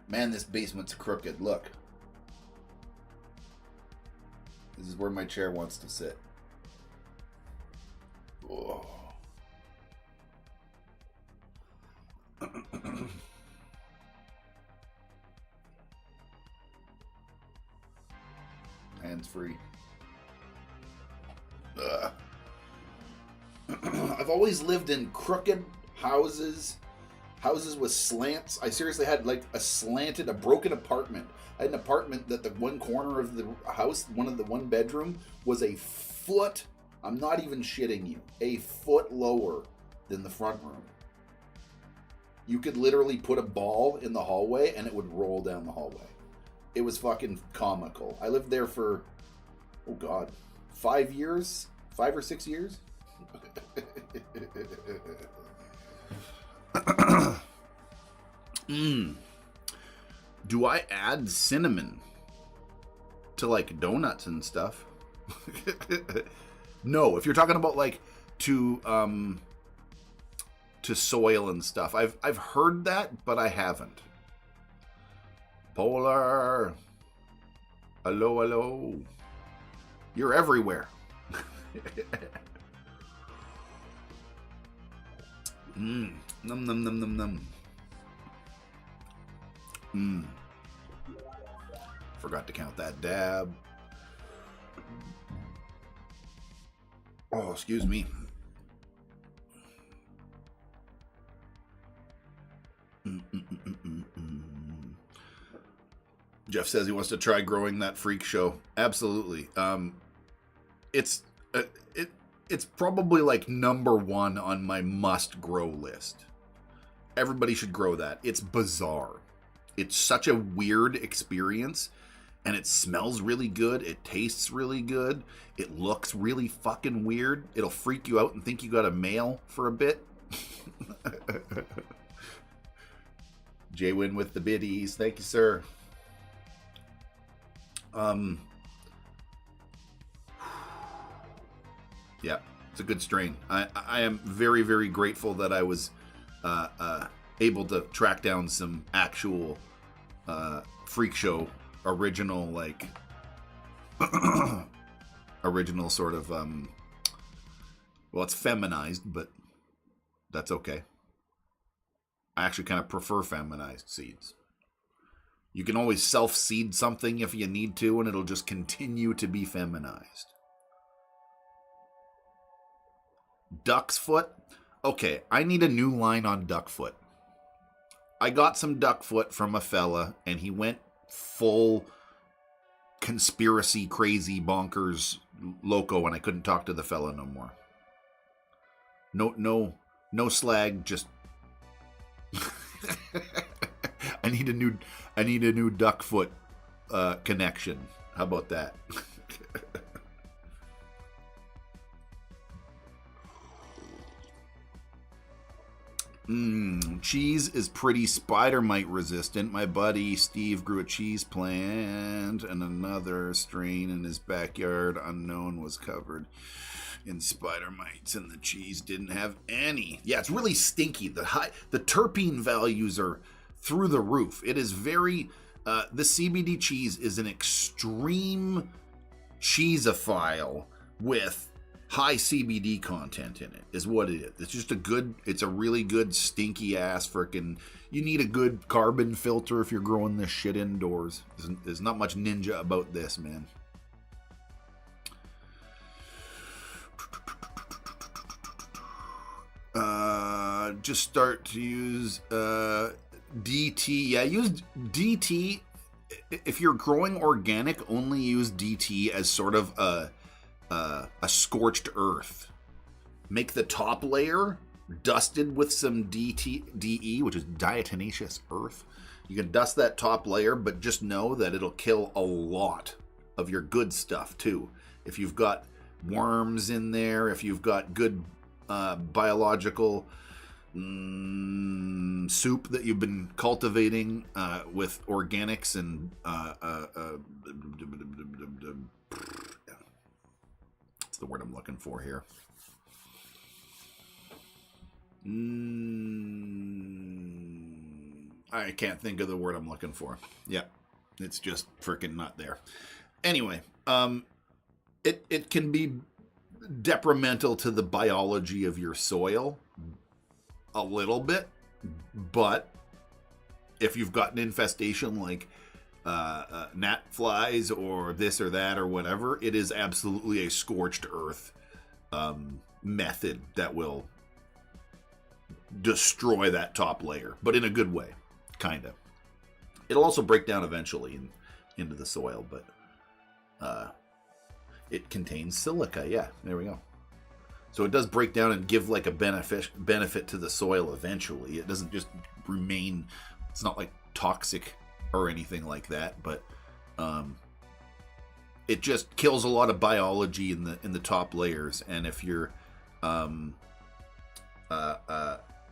Speaker 4: Man, this basement's crooked. Look. This is where my chair wants to sit. Oh. Hands free. I've always lived in crooked houses. Houses with slants. I seriously had like a broken apartment. I had an apartment that the one corner of the house, one bedroom, was a foot, I'm not even shitting you, a foot lower than the front room. You could literally put a ball in the hallway and it would roll down the hallway. It was fucking comical. I lived there for, oh God, 5 years? 5 or 6 years? Do I add cinnamon to like donuts and stuff? No, if you're talking about like to soil and stuff. I've heard that, but I haven't. Polar. Hello, hello. You're everywhere. Num num num num num. Forgot to count that dab. Oh, excuse me. Jeff says he wants to try growing that freak show. Absolutely. It's probably like number 1 on my must grow list. Everybody should grow that. It's bizarre. It's such a weird experience, and it smells really good. It tastes really good. It looks really fucking weird. It'll freak you out and think you got a male for a bit. J-Win with the biddies. Thank you, sir. Yeah, it's a good strain. I am very, very grateful that I was able to track down some actual freak show original, like original sort of well, it's feminized, but that's okay. I actually kind of prefer feminized seeds. You can always self-seed something if you need to, and it'll just continue to be feminized. Duck's foot? Okay, I need a new line on duck foot. I got some duck foot from a fella, and he went full conspiracy, crazy, bonkers, loco, and I couldn't talk to the fella no more. No slag, just... I need a new duck foot connection. How about that? Cheese is pretty spider mite resistant. My buddy Steve grew a cheese plant, and another strain in his backyard, unknown, was covered in spider mites, and the cheese didn't have any. Yeah, it's really stinky. The terpene values are through the roof. It is very the CBD cheese is an extreme cheeseophile with high CBD content in it, is what it is. It's just it's a really good stinky ass frickin'. You need a good carbon filter if you're growing this shit indoors. There's not much ninja about this, man. Just start to use DT. Yeah, use DT. If you're growing organic, only use DT as sort of a scorched earth. Make the top layer dusted with some DE, which is diatomaceous earth. You can dust that top layer, but just know that it'll kill a lot of your good stuff too. If you've got worms in there, if you've got good biological soup that you've been cultivating with organics and that's the word I'm looking for here. I can't think of the word I'm looking for. Yeah, it's just freaking not there. Anyway, it can be detrimental to the biology of your soil a little bit, but if you've got an infestation like gnat flies or this or that or whatever, it is absolutely a scorched earth method that will destroy that top layer, but in a good way, kind of. It'll also break down eventually into the soil, but it contains silica. Yeah, there we go. So it does break down and give like a benefit to the soil eventually. It doesn't just remain, it's not like toxic or anything like that, but it just kills a lot of biology in the top layers. And if you're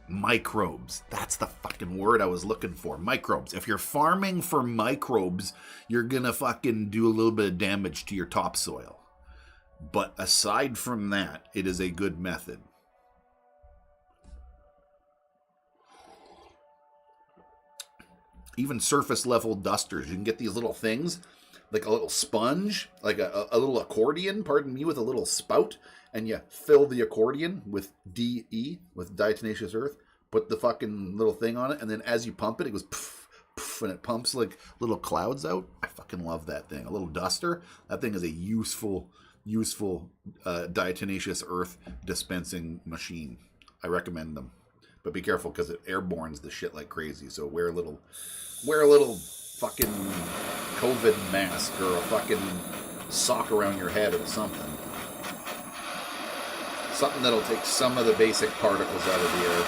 Speaker 4: microbes, that's the fucking word I was looking for. Microbes. If you're farming for microbes, you're gonna fucking do a little bit of damage to your topsoil. But aside from that, it is a good method. Even surface level dusters, you can get these little things, like a little sponge, like a little accordion, pardon me, with a little spout, and you fill the accordion with DE, with diatomaceous earth, put the fucking little thing on it, and then as you pump it, it goes poof, poof, and it pumps like little clouds out. I fucking love that thing. A little duster. That thing is a useful diatomaceous earth dispensing machine. I recommend them. But be careful, because it airbornes the shit like crazy. So wear a little fucking COVID mask or a fucking sock around your head or something. Something that'll take some of the basic particles out of the air.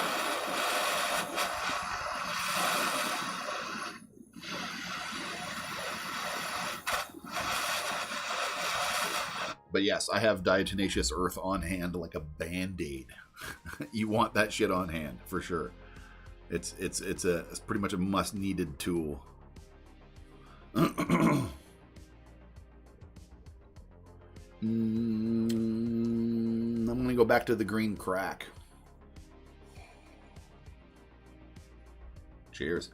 Speaker 4: But yes, I have diatomaceous earth on hand like a Band-Aid. You want that shit on hand for sure. It's pretty much a must needed tool. I'm gonna go back to the green crack. Cheers.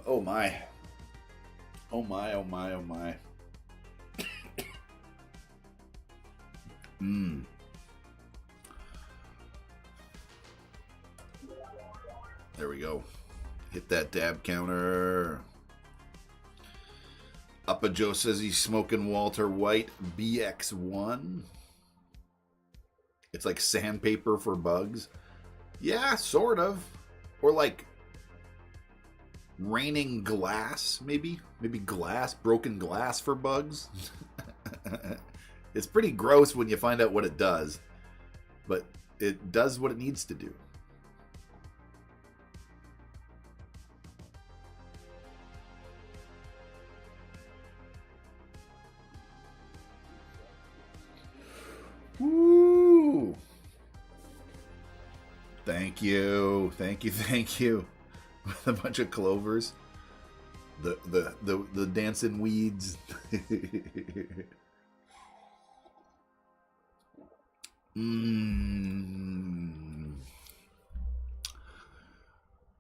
Speaker 4: Oh my. Oh my, oh my, oh my. There we go. Hit that dab counter. Uppa Joe says he's smoking Walter White BX1. It's like sandpaper for bugs. Yeah, sort of. Or like raining glass, maybe glass, broken glass for bugs. It's pretty gross when you find out what it does, but it does what it needs to do. Woo! Thank you. With a bunch of clovers. The dancing weeds.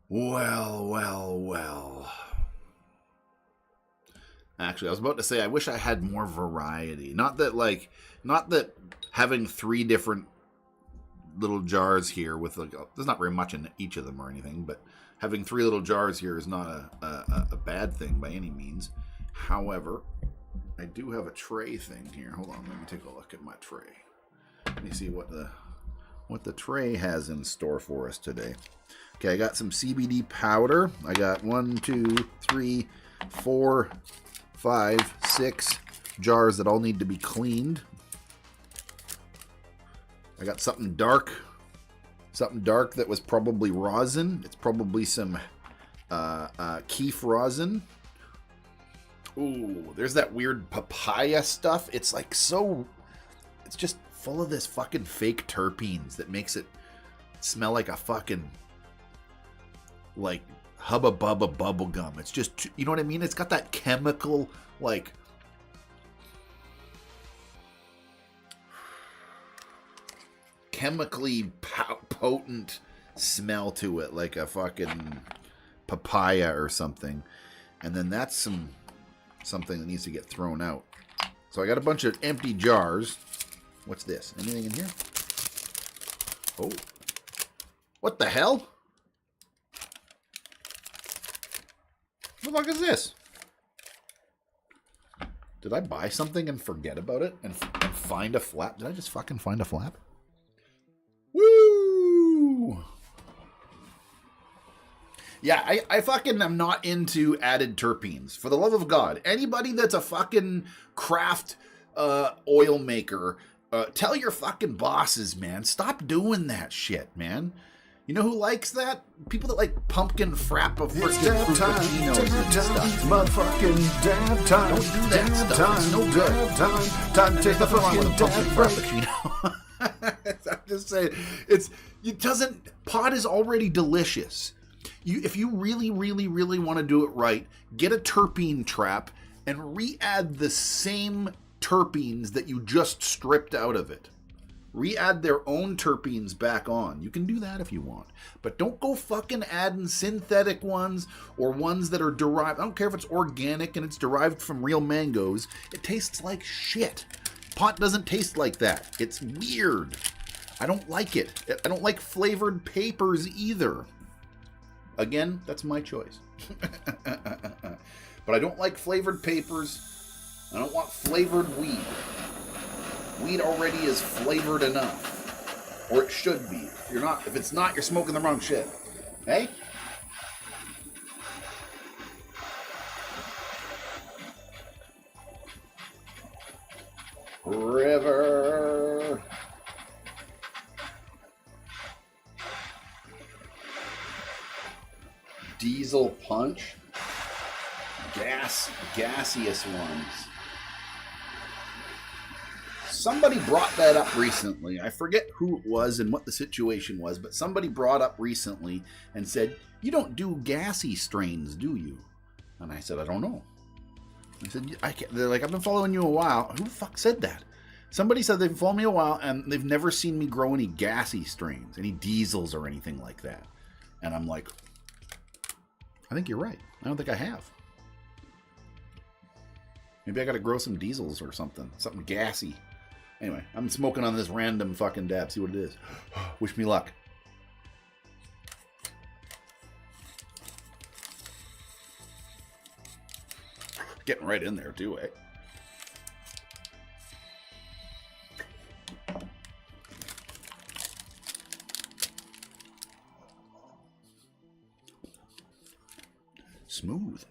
Speaker 4: Well. Actually, I was about to say I wish I had more variety. Not that having 3 different little jars here with like there's not very much in each of them or anything, but having 3 little jars here is not a bad thing by any means. However, I do have a tray thing here. Hold on, let me take a look at my tray. Let me see what the tray has in store for us today. Okay, I got some CBD powder. I got 1, 2, 3, 4, 5, 6 jars that all need to be cleaned. I got something dark that was probably rosin. It's probably some keef rosin. Ooh, there's that weird papaya stuff. It's like it's just full of this fucking fake terpenes that makes it smell like a fucking like Hubba Bubba bubble gum. It's just, you know what I mean? It's got that chemical like chemically potent smell to it, like a fucking papaya or something. And then that's something that needs to get thrown out. So I got a bunch of empty jars. What's this? Anything in here? Oh. What the hell? What the fuck is this? Did I buy something and forget about it and find a flap? Did I just fucking find a flap? Woo! Yeah, I fucking am not into added terpenes. For the love of God, anybody that's a fucking craft oil maker, tell your fucking bosses, man, stop doing that shit, man. You know who likes that? People that like pumpkin frappa
Speaker 5: It's
Speaker 4: freaking
Speaker 5: dab time,
Speaker 4: frappuccinos and
Speaker 5: dab time,
Speaker 4: stuff.
Speaker 5: motherfucking dab time.
Speaker 4: Don't do that
Speaker 5: dab
Speaker 4: stuff.
Speaker 5: time,
Speaker 4: It's no good.
Speaker 5: dab time. Time to take a
Speaker 4: Nothing wrong with
Speaker 5: fucking
Speaker 4: a pumpkin
Speaker 5: dab break.
Speaker 4: frappuccino. I'm just saying, pot is already delicious. If you really, really, really want to do it right, get a terpene trap and re-add the same terpenes that you just stripped out of it. Re-add their own terpenes back on. You can do that if you want. But don't go fucking adding synthetic ones or ones that are derived. I don't care if it's organic and it's derived from real mangoes. It tastes like shit. Pot doesn't taste like that. It's weird. I don't like it. I don't like flavored papers either. Again, that's my choice. But I don't like flavored papers. I don't want flavored weed. Weed already is flavored enough. Or it should be. If it's not, you're smoking the wrong shit. Hey? River. Diesel punch. Gaseous ones. Somebody brought that up recently. I forget who it was and what the situation was, but somebody brought up recently and said, "You don't do gassy strains, do you?" And I said, "I don't know." I said, they're like, "I've been following you a while." Who the fuck said that? Somebody said they've followed me a while and they've never seen me grow any gassy strains, any diesels or anything like that. And I'm like, I think you're right. I don't think I have. Maybe I got to grow some diesels or something gassy. Anyway, I'm smoking on this random fucking dab. See what it is. Wish me luck. Getting right in there too, eh? Smooth.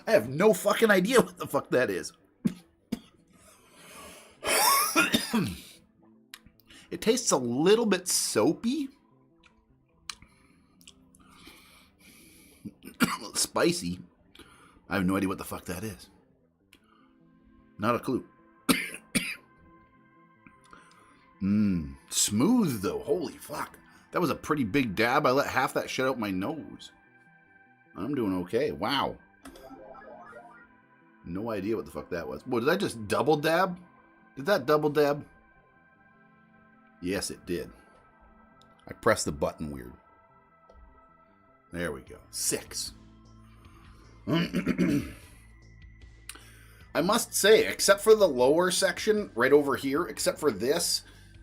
Speaker 4: I have no fucking idea what the fuck that is. It tastes a little bit soapy. Spicy. I have no idea what the fuck that is. Not a clue. Smooth though. Holy fuck. That was a pretty big dab. I let half that shit out my nose. I'm doing okay. Wow. No idea what the fuck that was. What, did I just double dab? Did that double dab? Yes, it did. I pressed the button weird. There we go. 6. I must say, except for the lower section right over here, except for this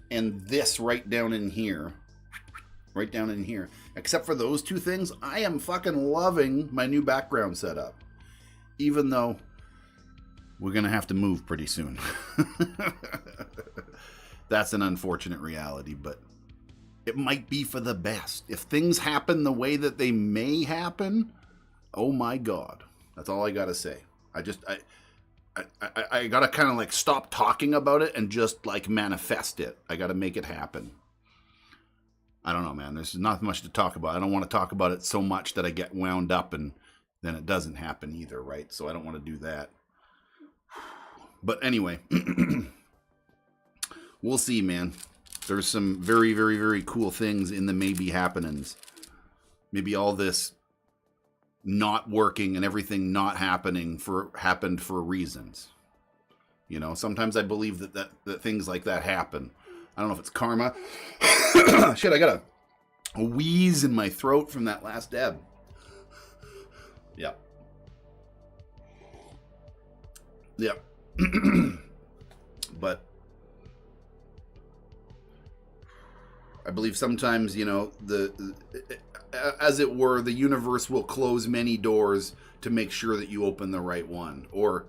Speaker 4: and this right down in here, except for those two things, I am fucking loving my new background setup. Even though we're going to have to move pretty soon. That's an unfortunate reality, but it might be for the best. If things happen the way that they may happen, oh my God. That's all I got to say. I got to kind of like stop talking about it and just like manifest it. I got to make it happen. I don't know, man. There's not much to talk about. I don't want to talk about it so much that I get wound up and then it doesn't happen either, right? So I don't want to do that. But anyway, we'll see, man. There's some very, very, very cool things in the maybe happenings. Maybe all this not working and everything not happening happened for reasons. You know, sometimes I believe that things like that happen. I don't know if it's karma. Shit, I got a wheeze in my throat from that last dab. Yep. Yep. But I believe sometimes, you know, as it were, the universe will close many doors to make sure that you open the right one, or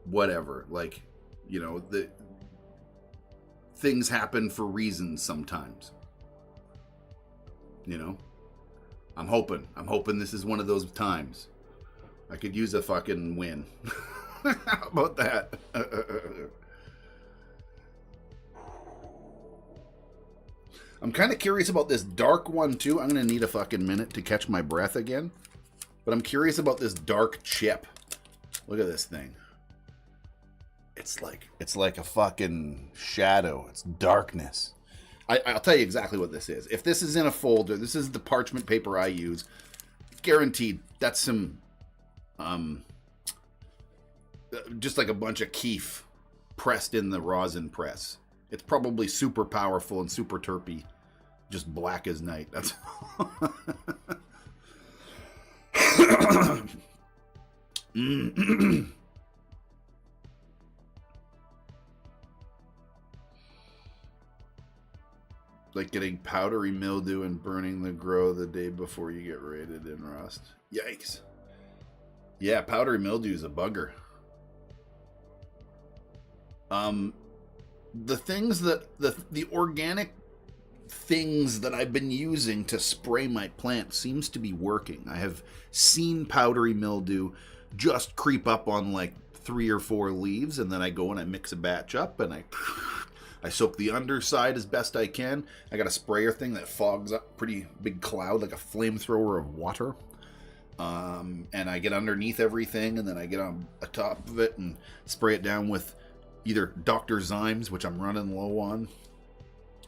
Speaker 4: whatever. Like, you know, the things happen for reasons sometimes. You know, I'm hoping this is one of those times. I could use a fucking win. How about that? I'm kind of curious about this dark one too. I'm gonna need a fucking minute to catch my breath again. But I'm curious about this dark chip. Look at this thing. It's like a fucking shadow. It's darkness. I'll tell you exactly what this is. If this is in a folder, this is the parchment paper I use. Guaranteed, that's some, just like a bunch of keef pressed in the rosin press. It's probably super powerful and super terpy, just black as night. That's like getting powdery mildew and burning the grow the day before you get raided in rust. Yikes. Yeah, powdery mildew is a bugger. The things that the organic things that I've been using to spray my plant seems to be working. I have seen powdery mildew just creep up on like 3 or 4 leaves, and then I go and I mix a batch up and I soak the underside as best I can. I got a sprayer thing that fogs up pretty big cloud like a flamethrower of water. And I get underneath everything, and then I get on top of it and spray it down with either Dr. Zymes, which I'm running low on.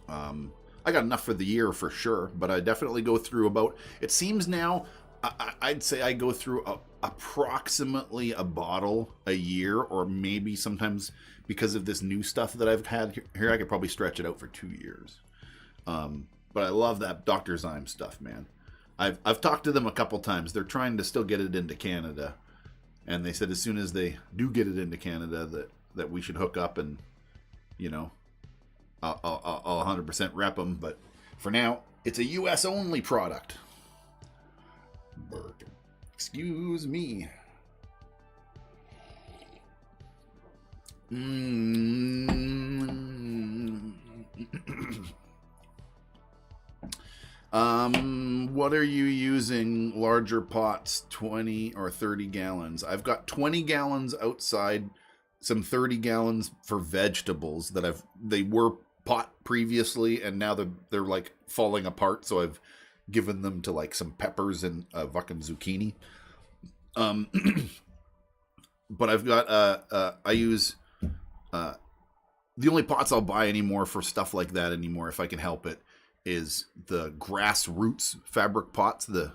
Speaker 4: I got enough for the year for sure, but I definitely go through about, it seems now, I'd say I go through approximately a bottle a year, or maybe sometimes because of this new stuff that I've had here, I could probably stretch it out for 2 years. But I love that Dr. Zymes stuff, man. I've talked to them a couple times. They're trying to still get it into Canada, and they said as soon as they do get it into Canada that we should hook up, and you know, I'll 100% rep them. But for now, it's a U.S. only product. Excuse me. What are you using? Larger pots, 20 or 30 gallons. I've got 20 gallons outside, some 30 gallons for vegetables that they were pot previously, and now they're like falling apart, so I've given them to like some peppers and fucking zucchini. But I've got I use the only pots I'll buy anymore for stuff like that anymore, if I can help it, is the grassroots fabric pots, the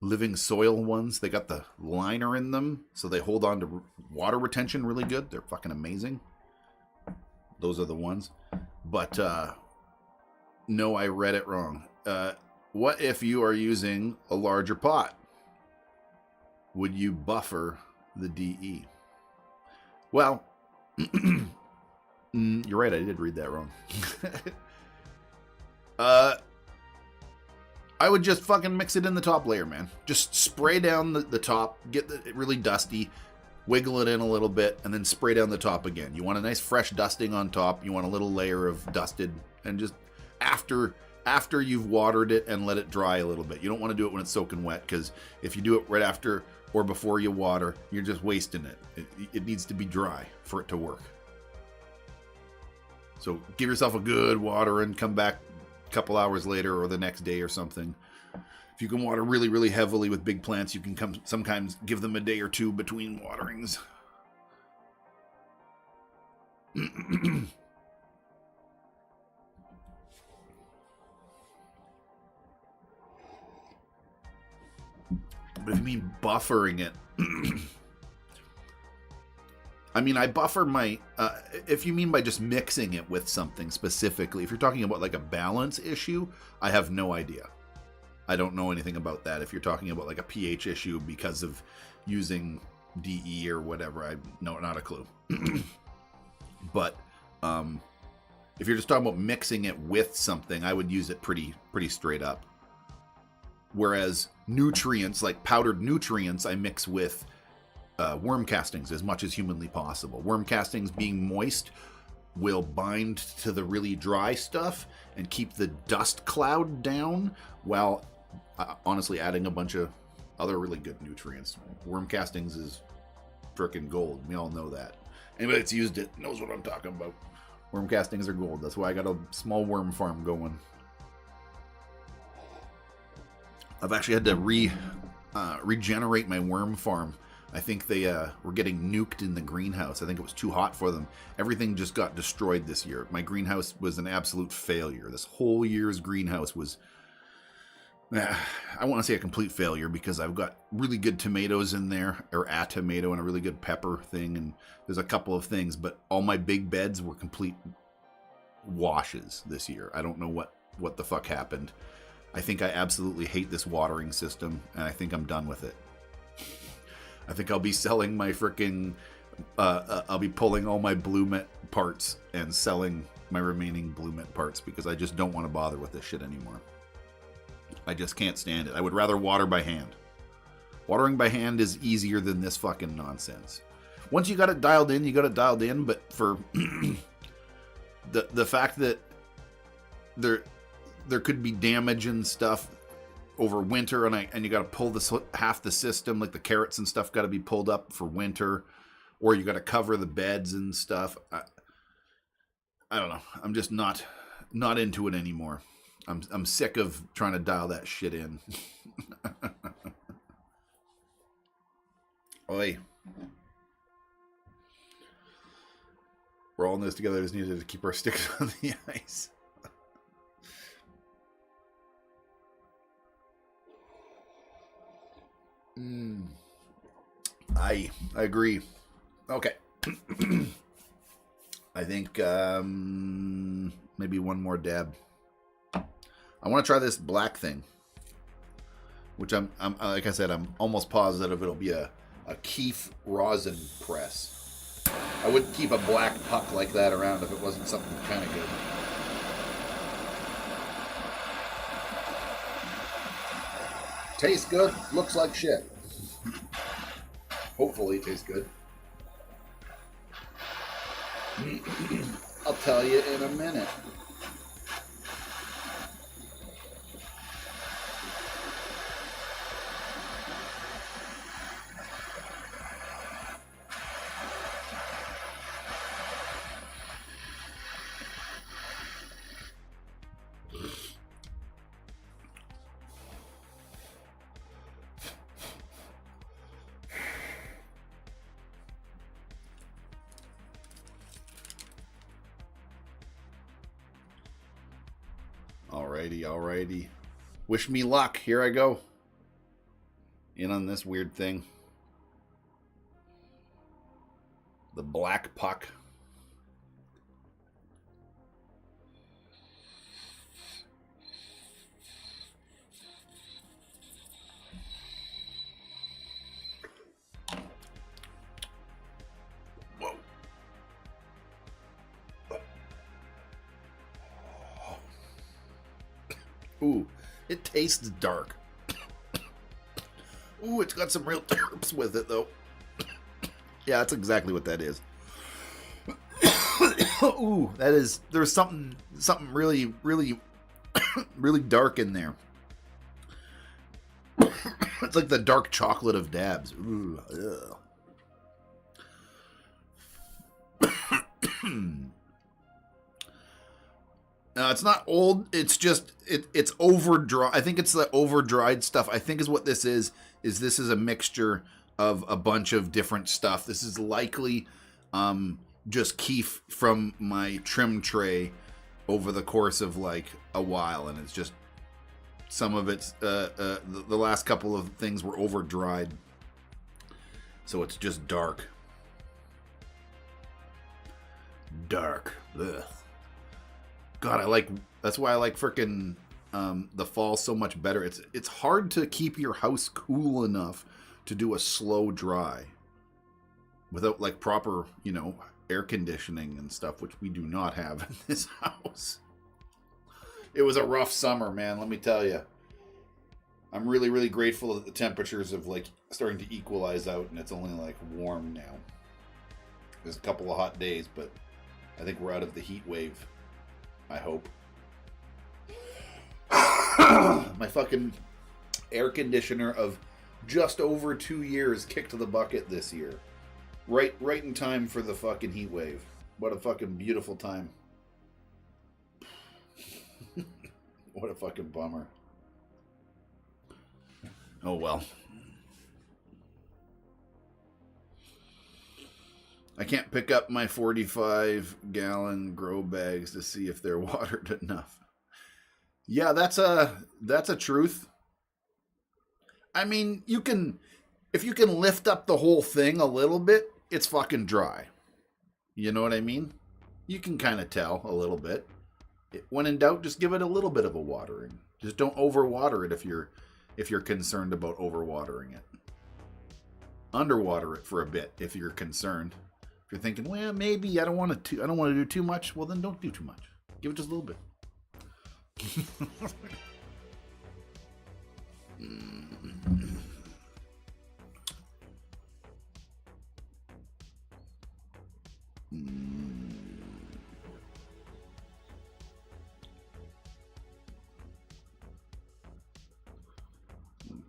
Speaker 4: living soil ones. They got the liner in them, so they hold on to water retention really good. They're fucking amazing. Those are the ones. But no, I read it wrong. What if you are using a larger pot? Would you buffer the DE? Well, you're right, I did read that wrong. I would just fucking mix it in the top layer, man. Just spray down the top, get it really dusty, wiggle it in a little bit, and then spray down the top again. You want a nice fresh dusting on top. You want a little layer of dusted, and just after you've watered it and let it dry a little bit. You don't want to do it when it's soaking wet, because if you do it right after or before you water, you're just wasting it. It needs to be dry for it to work. So give yourself a good water and come back a couple hours later or the next day or something. If you can water really, really heavily with big plants, you can sometimes give them a day or two between waterings. But if you mean buffering it, I mean, I buffer my, if you mean by just mixing it with something specifically, if you're talking about like a balance issue, I have no idea. I don't know anything about that. If you're talking about like a pH issue because of using DE or whatever, I know, not a clue. But if you're just talking about mixing it with something, I would use it pretty straight up. Whereas nutrients, like powdered nutrients, I mix with worm castings as much as humanly possible. Worm castings being moist will bind to the really dry stuff and keep the dust cloud down, while honestly adding a bunch of other really good nutrients. Worm castings is frickin' gold. We all know that. Anybody that's used it knows what I'm talking about. Worm castings are gold. That's why I got a small worm farm going. I've actually had to regenerate my worm farm. I think they were getting nuked in the greenhouse. I think it was too hot for them. Everything just got destroyed this year. My greenhouse was an absolute failure. This whole year's greenhouse was, I want to say a complete failure, because I've got really good tomatoes in there, or a tomato and a really good pepper thing, and there's a couple of things, but all my big beds were complete washes this year. I don't know what the fuck happened. I think I absolutely hate this watering system, and I think I'm done with it. I think I'll be selling my frickin', I'll be pulling all my Blue Mint parts and selling my remaining Blue Mint parts, because I just don't want to bother with this shit anymore. I just can't stand it. I would rather water by hand. Watering by hand is easier than this fucking nonsense. Once you got it dialed in, you got it dialed in, but for the fact that there could be damage and stuff over winter, and you got to pull half the system, like the carrots and stuff got to be pulled up for winter, or you got to cover the beds and stuff. I don't know. I'm just not into it anymore. I'm sick of trying to dial that shit in. Oi. We're all in this together. Just needed to keep our sticks on the ice. I agree. Okay. I think maybe one more dab. I want to try this black thing, which I'm like I said, I'm almost positive it'll be a keef rosin press. I wouldn't keep a black puck like that around if it wasn't something kind of good. Tastes good, looks like shit. Hopefully it tastes good. I'll tell you in a minute. Alrighty. Wish me luck. Here I go. In on this weird thing. The black puck. Whoa. Ooh, it tastes dark. Ooh, it's got some real terps with it, though. Yeah, that's exactly what that is. Ooh, that is. There's something really, really, really dark in there. It's like the dark chocolate of dabs. Ooh, no, it's not old. It's just it's over dry. I think it's the over dried stuff. I think is what this is. This is a mixture of a bunch of different stuff. This is likely just keef from my trim tray over the course of like a while, and it's just some of it's the last couple of things were over dried, so it's just dark. Ugh. God, that's why I like frickin' the fall so much better. It's hard to keep your house cool enough to do a slow dry without like proper, air conditioning and stuff, which we do not have in this house. It was a rough summer, man, let me tell you. I'm really, really grateful that the temperatures have like starting to equalize out and it's only like warm now. There's a couple of hot days, but I think we're out of the heat wave. I hope. My fucking air conditioner of just over 2 years kicked the bucket this year. Right in time for the fucking heat wave. What a fucking beautiful time. What a fucking bummer. Oh well. I can't pick up my 45-gallon grow bags to see if they're watered enough. Yeah, that's a truth. I mean, if you can lift up the whole thing a little bit, it's fucking dry. You know what I mean? You can kind of tell a little bit. When in doubt, just give it a little bit of a watering. Just don't overwater it if you're concerned about overwatering it. Underwater it for a bit if you're concerned. If you're thinking, well, maybe I don't want to do too much, well then don't do too much. Give it just a little bit.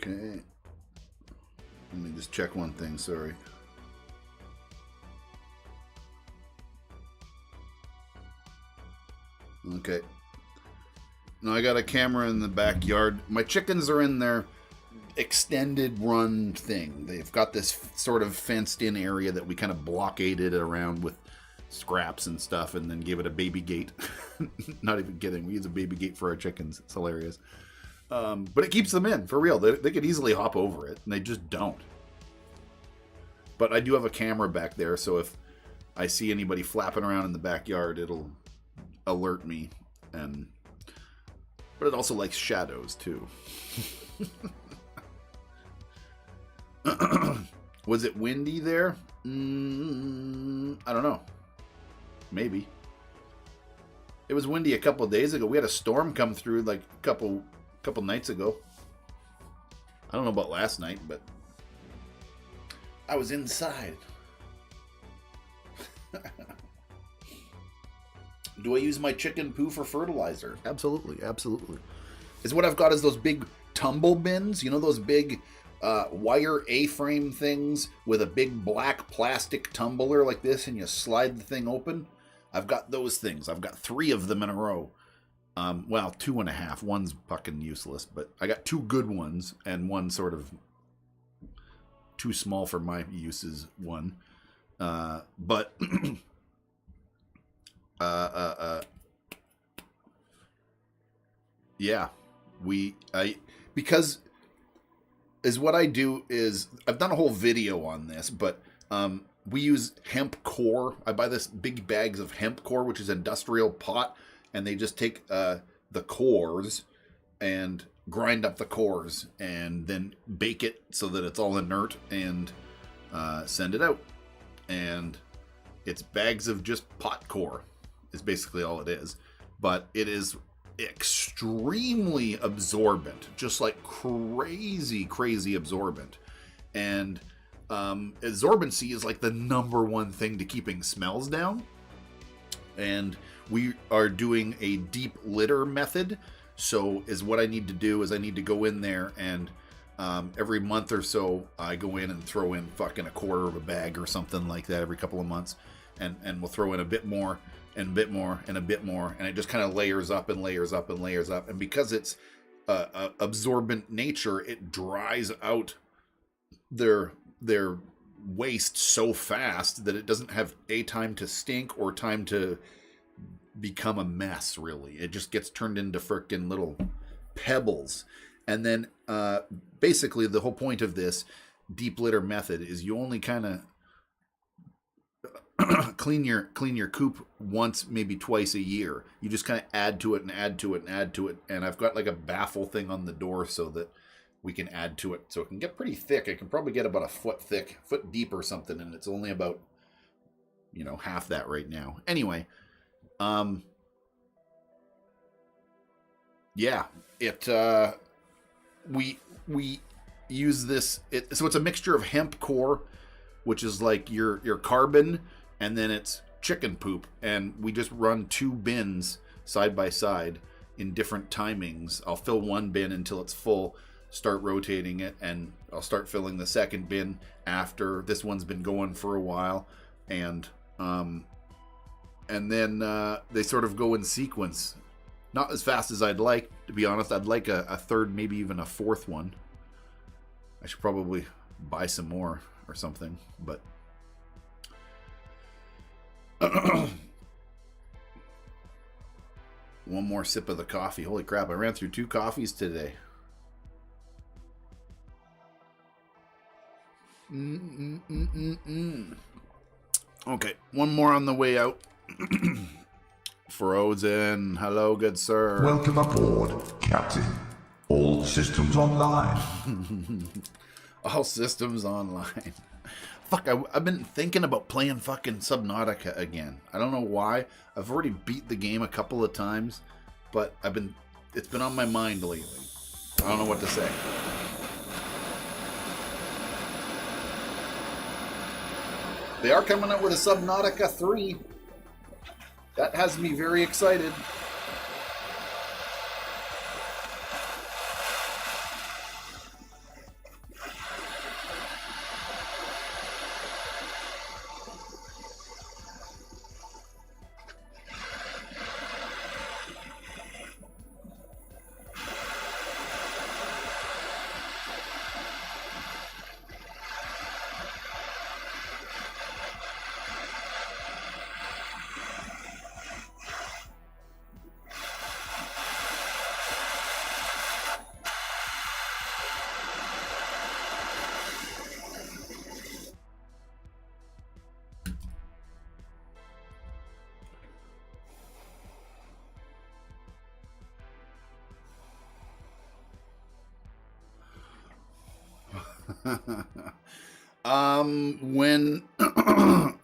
Speaker 4: Okay. Let me just check one thing, sorry. Okay. Now I got a camera in the backyard. My chickens are in their extended run thing. They've got this sort of fenced in area that we kind of blockaded around with scraps and stuff and then gave it a baby gate. Not even kidding. We use a baby gate for our chickens. It's hilarious. But it keeps them in, for real. They could easily hop over it, and they just don't. But I do have a camera back there, so if I see anybody flapping around in the backyard, it'll alert me. But it also likes shadows, too. Was it windy there? I don't know. Maybe. It was windy a couple of days ago. We had a storm come through like a couple nights ago. I don't know about last night, but I was inside. Do I use my chicken poo for fertilizer? Absolutely, absolutely. Is what I've got is those big tumble bins. You know those big wire A-frame things with a big black plastic tumbler like this, and you slide the thing open? I've got those things. I've got 3 of them in a row. Well, 2.5. One's fucking useless, but I got 2 good ones and one sort of too small for my uses one. But yeah, because is what I do is I've done a whole video on this, but we use hemp core. I buy this big bags of hemp core, which is industrial pot. And they just take the cores and grind up the cores and then bake it so that it's all inert and send it out. And it's bags of just pot core is basically all it is. But it is extremely absorbent, just like crazy absorbent. And absorbency is like the #1 thing to keeping smells down. And we are doing a deep litter method. So is what I need to do is I need to go in there and every month or so I go in and throw in fucking 1/4 of a bag or something like that every couple of months. And we'll throw in a bit more and a bit more and a bit more. And it just kind of layers up and layers up and layers up. And because it's absorbent nature, it dries out their waste so fast that it doesn't have time to stink or time to become a mess, really. It just gets turned into frickin' little pebbles. And then basically the whole point of this deep litter method is you only kind of clean your coop once, maybe twice a year. You just kind of add to it and add to it and add to it. And I've got like a baffle thing on the door so that we can add to it. So it can get pretty thick. It can probably get about a foot thick, foot deep or something. And it's only about, half that right now. Anyway, yeah, we we use this. So it's a mixture of hemp core, which is like your carbon, and then it's chicken poop. And we just run 2 bins side by side in different timings. I'll fill one bin until it's full, start rotating it, and I'll start filling the second bin after this one's been going for a while. And then they sort of go in sequence. Not as fast as I'd like, to be honest. I'd like a third, maybe even a fourth one. I should probably buy some more or something, but one more sip of the coffee. Holy crap, I ran through 2 coffees today. Okay, one more on the way out. Frozen. Hello, good sir.
Speaker 5: Welcome aboard, Captain. All systems online.
Speaker 4: All systems online. Fuck, I've been thinking about playing fucking Subnautica again. I don't know why. I've already beat the game a couple of times, but it's been on my mind lately. I don't know what to say. They are coming out with a Subnautica 3. That has me very excited.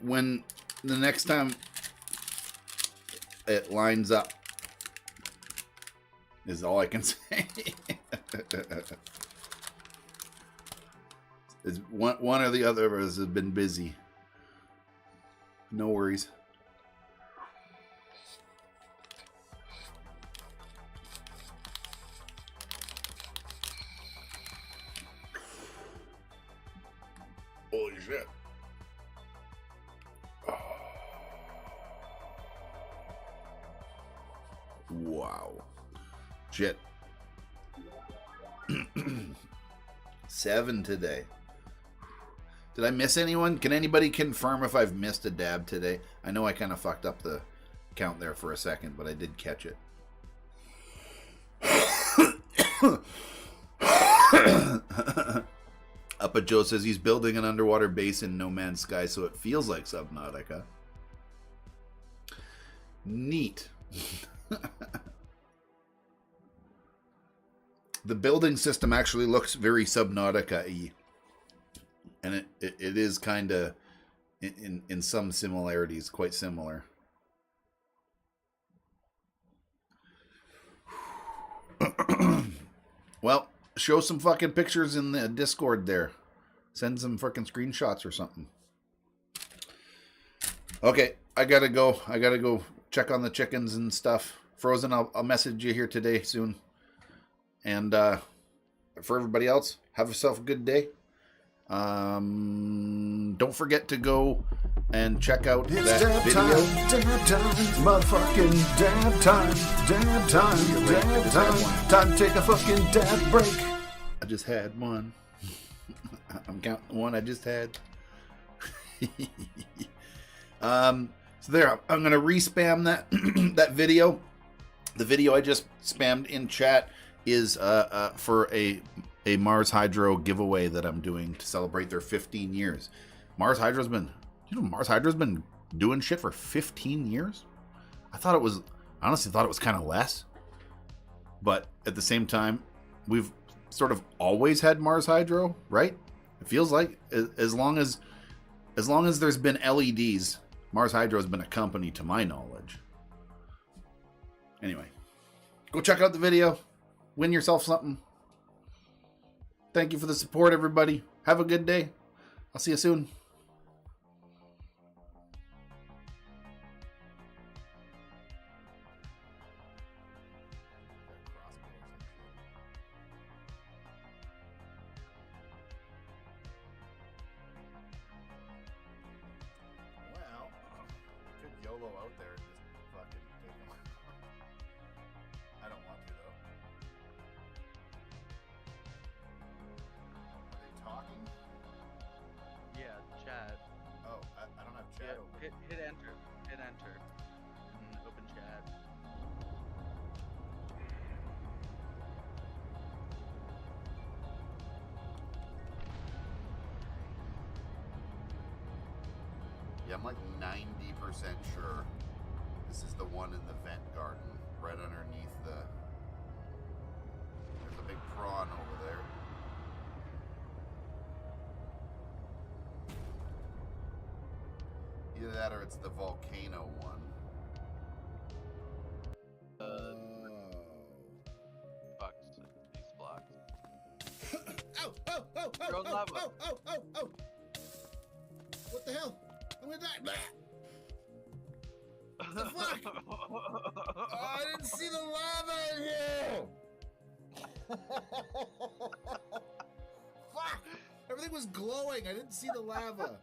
Speaker 4: When the next time it lines up is all I can say. Is one or the other of us has been busy. No worries. Holy shit. Wow. Shit. 7 today. Did I miss anyone? Can anybody confirm if I've missed a dab today? I know I kind of fucked up the count there for a second, but I did catch it. Uppa Joe says he's building an underwater base in No Man's Sky, so it feels like Subnautica. Neat. The building system actually looks very Subnautica-y. And it is kind of, in some similarities, quite similar. Well, show some fucking pictures in the Discord there. Send some fucking screenshots or something. Okay, I gotta go. I gotta go check on the chickens and stuff. Frozen, I'll message you here today soon. And for everybody else, have yourself a good day. Don't forget to go and check out
Speaker 5: It's
Speaker 4: that
Speaker 5: dab
Speaker 4: video.
Speaker 5: time, motherfucking dab time, dab time. Time to take a fucking dab break.
Speaker 4: I just had one. I'm counting the one I just had. So there, I'm gonna respam that that video. The video I just spammed in chat is for a Mars Hydro giveaway that I'm doing to celebrate their 15 years. Mars Hydro's been doing shit for 15 years. I honestly thought it was kind of less. But at the same time, we've sort of always had Mars Hydro, right? It feels like as long as there's been LEDs, Mars Hydro has been a company to my knowledge. Anyway, go check out the video. Win yourself something.
Speaker 5: Thank you for the support, everybody. Have a good day. I'll see you soon.
Speaker 4: Well, could YOLO out there and just fucking take them. I don't want to, though. Are they talking?
Speaker 6: Yeah, chat.
Speaker 4: Oh, I don't have chat
Speaker 6: Yeah,
Speaker 4: open.
Speaker 6: hit enter. Hit enter. Open chat.
Speaker 4: Yeah, I'm like 90% sure this is the one in the vent garden, right underneath the... There's a big prawn over there. Either that or it's the volcano one.
Speaker 6: Bucks. These blocks.
Speaker 5: Ow! Oh! Oh! Oh!
Speaker 6: Throw lava.
Speaker 5: Oh! Oh! Oh! Oh! What the hell? I'm gonna die! Blah. What the fuck? Oh, I didn't see the lava in here! Fuck! Everything was glowing. I didn't see the lava.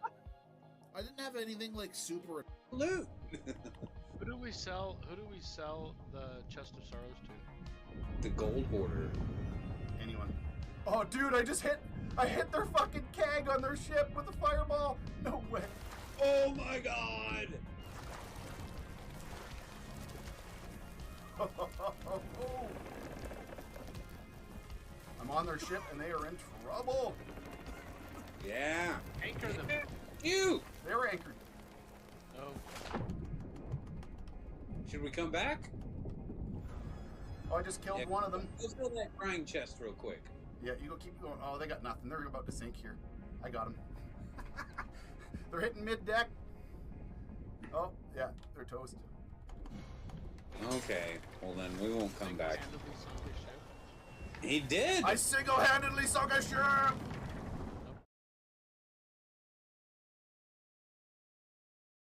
Speaker 5: I didn't have anything like super.
Speaker 7: Loot.
Speaker 8: Who do we sell the Chest of Sorrows to?
Speaker 7: The gold hoarder.
Speaker 4: Anyone? Oh, dude, I hit their fucking keg on their ship with a fireball. No way.
Speaker 7: Oh my god!
Speaker 4: I'm on their ship and they are in trouble.
Speaker 7: Yeah.
Speaker 8: Anchor them.
Speaker 7: You!
Speaker 4: They were anchored.
Speaker 8: Oh,
Speaker 7: Should we come back?
Speaker 4: Oh, I just killed one of them.
Speaker 7: Let's go to that crying chest real quick.
Speaker 4: Yeah, you go keep going. Oh, they got nothing. They're about to sink here. I got them. They're hitting mid-deck. Oh, yeah, they're toast.
Speaker 7: Okay, well then we won't come back.
Speaker 8: single-handedly sunk his ship.
Speaker 7: He did!
Speaker 4: I single-handedly sunk a ship!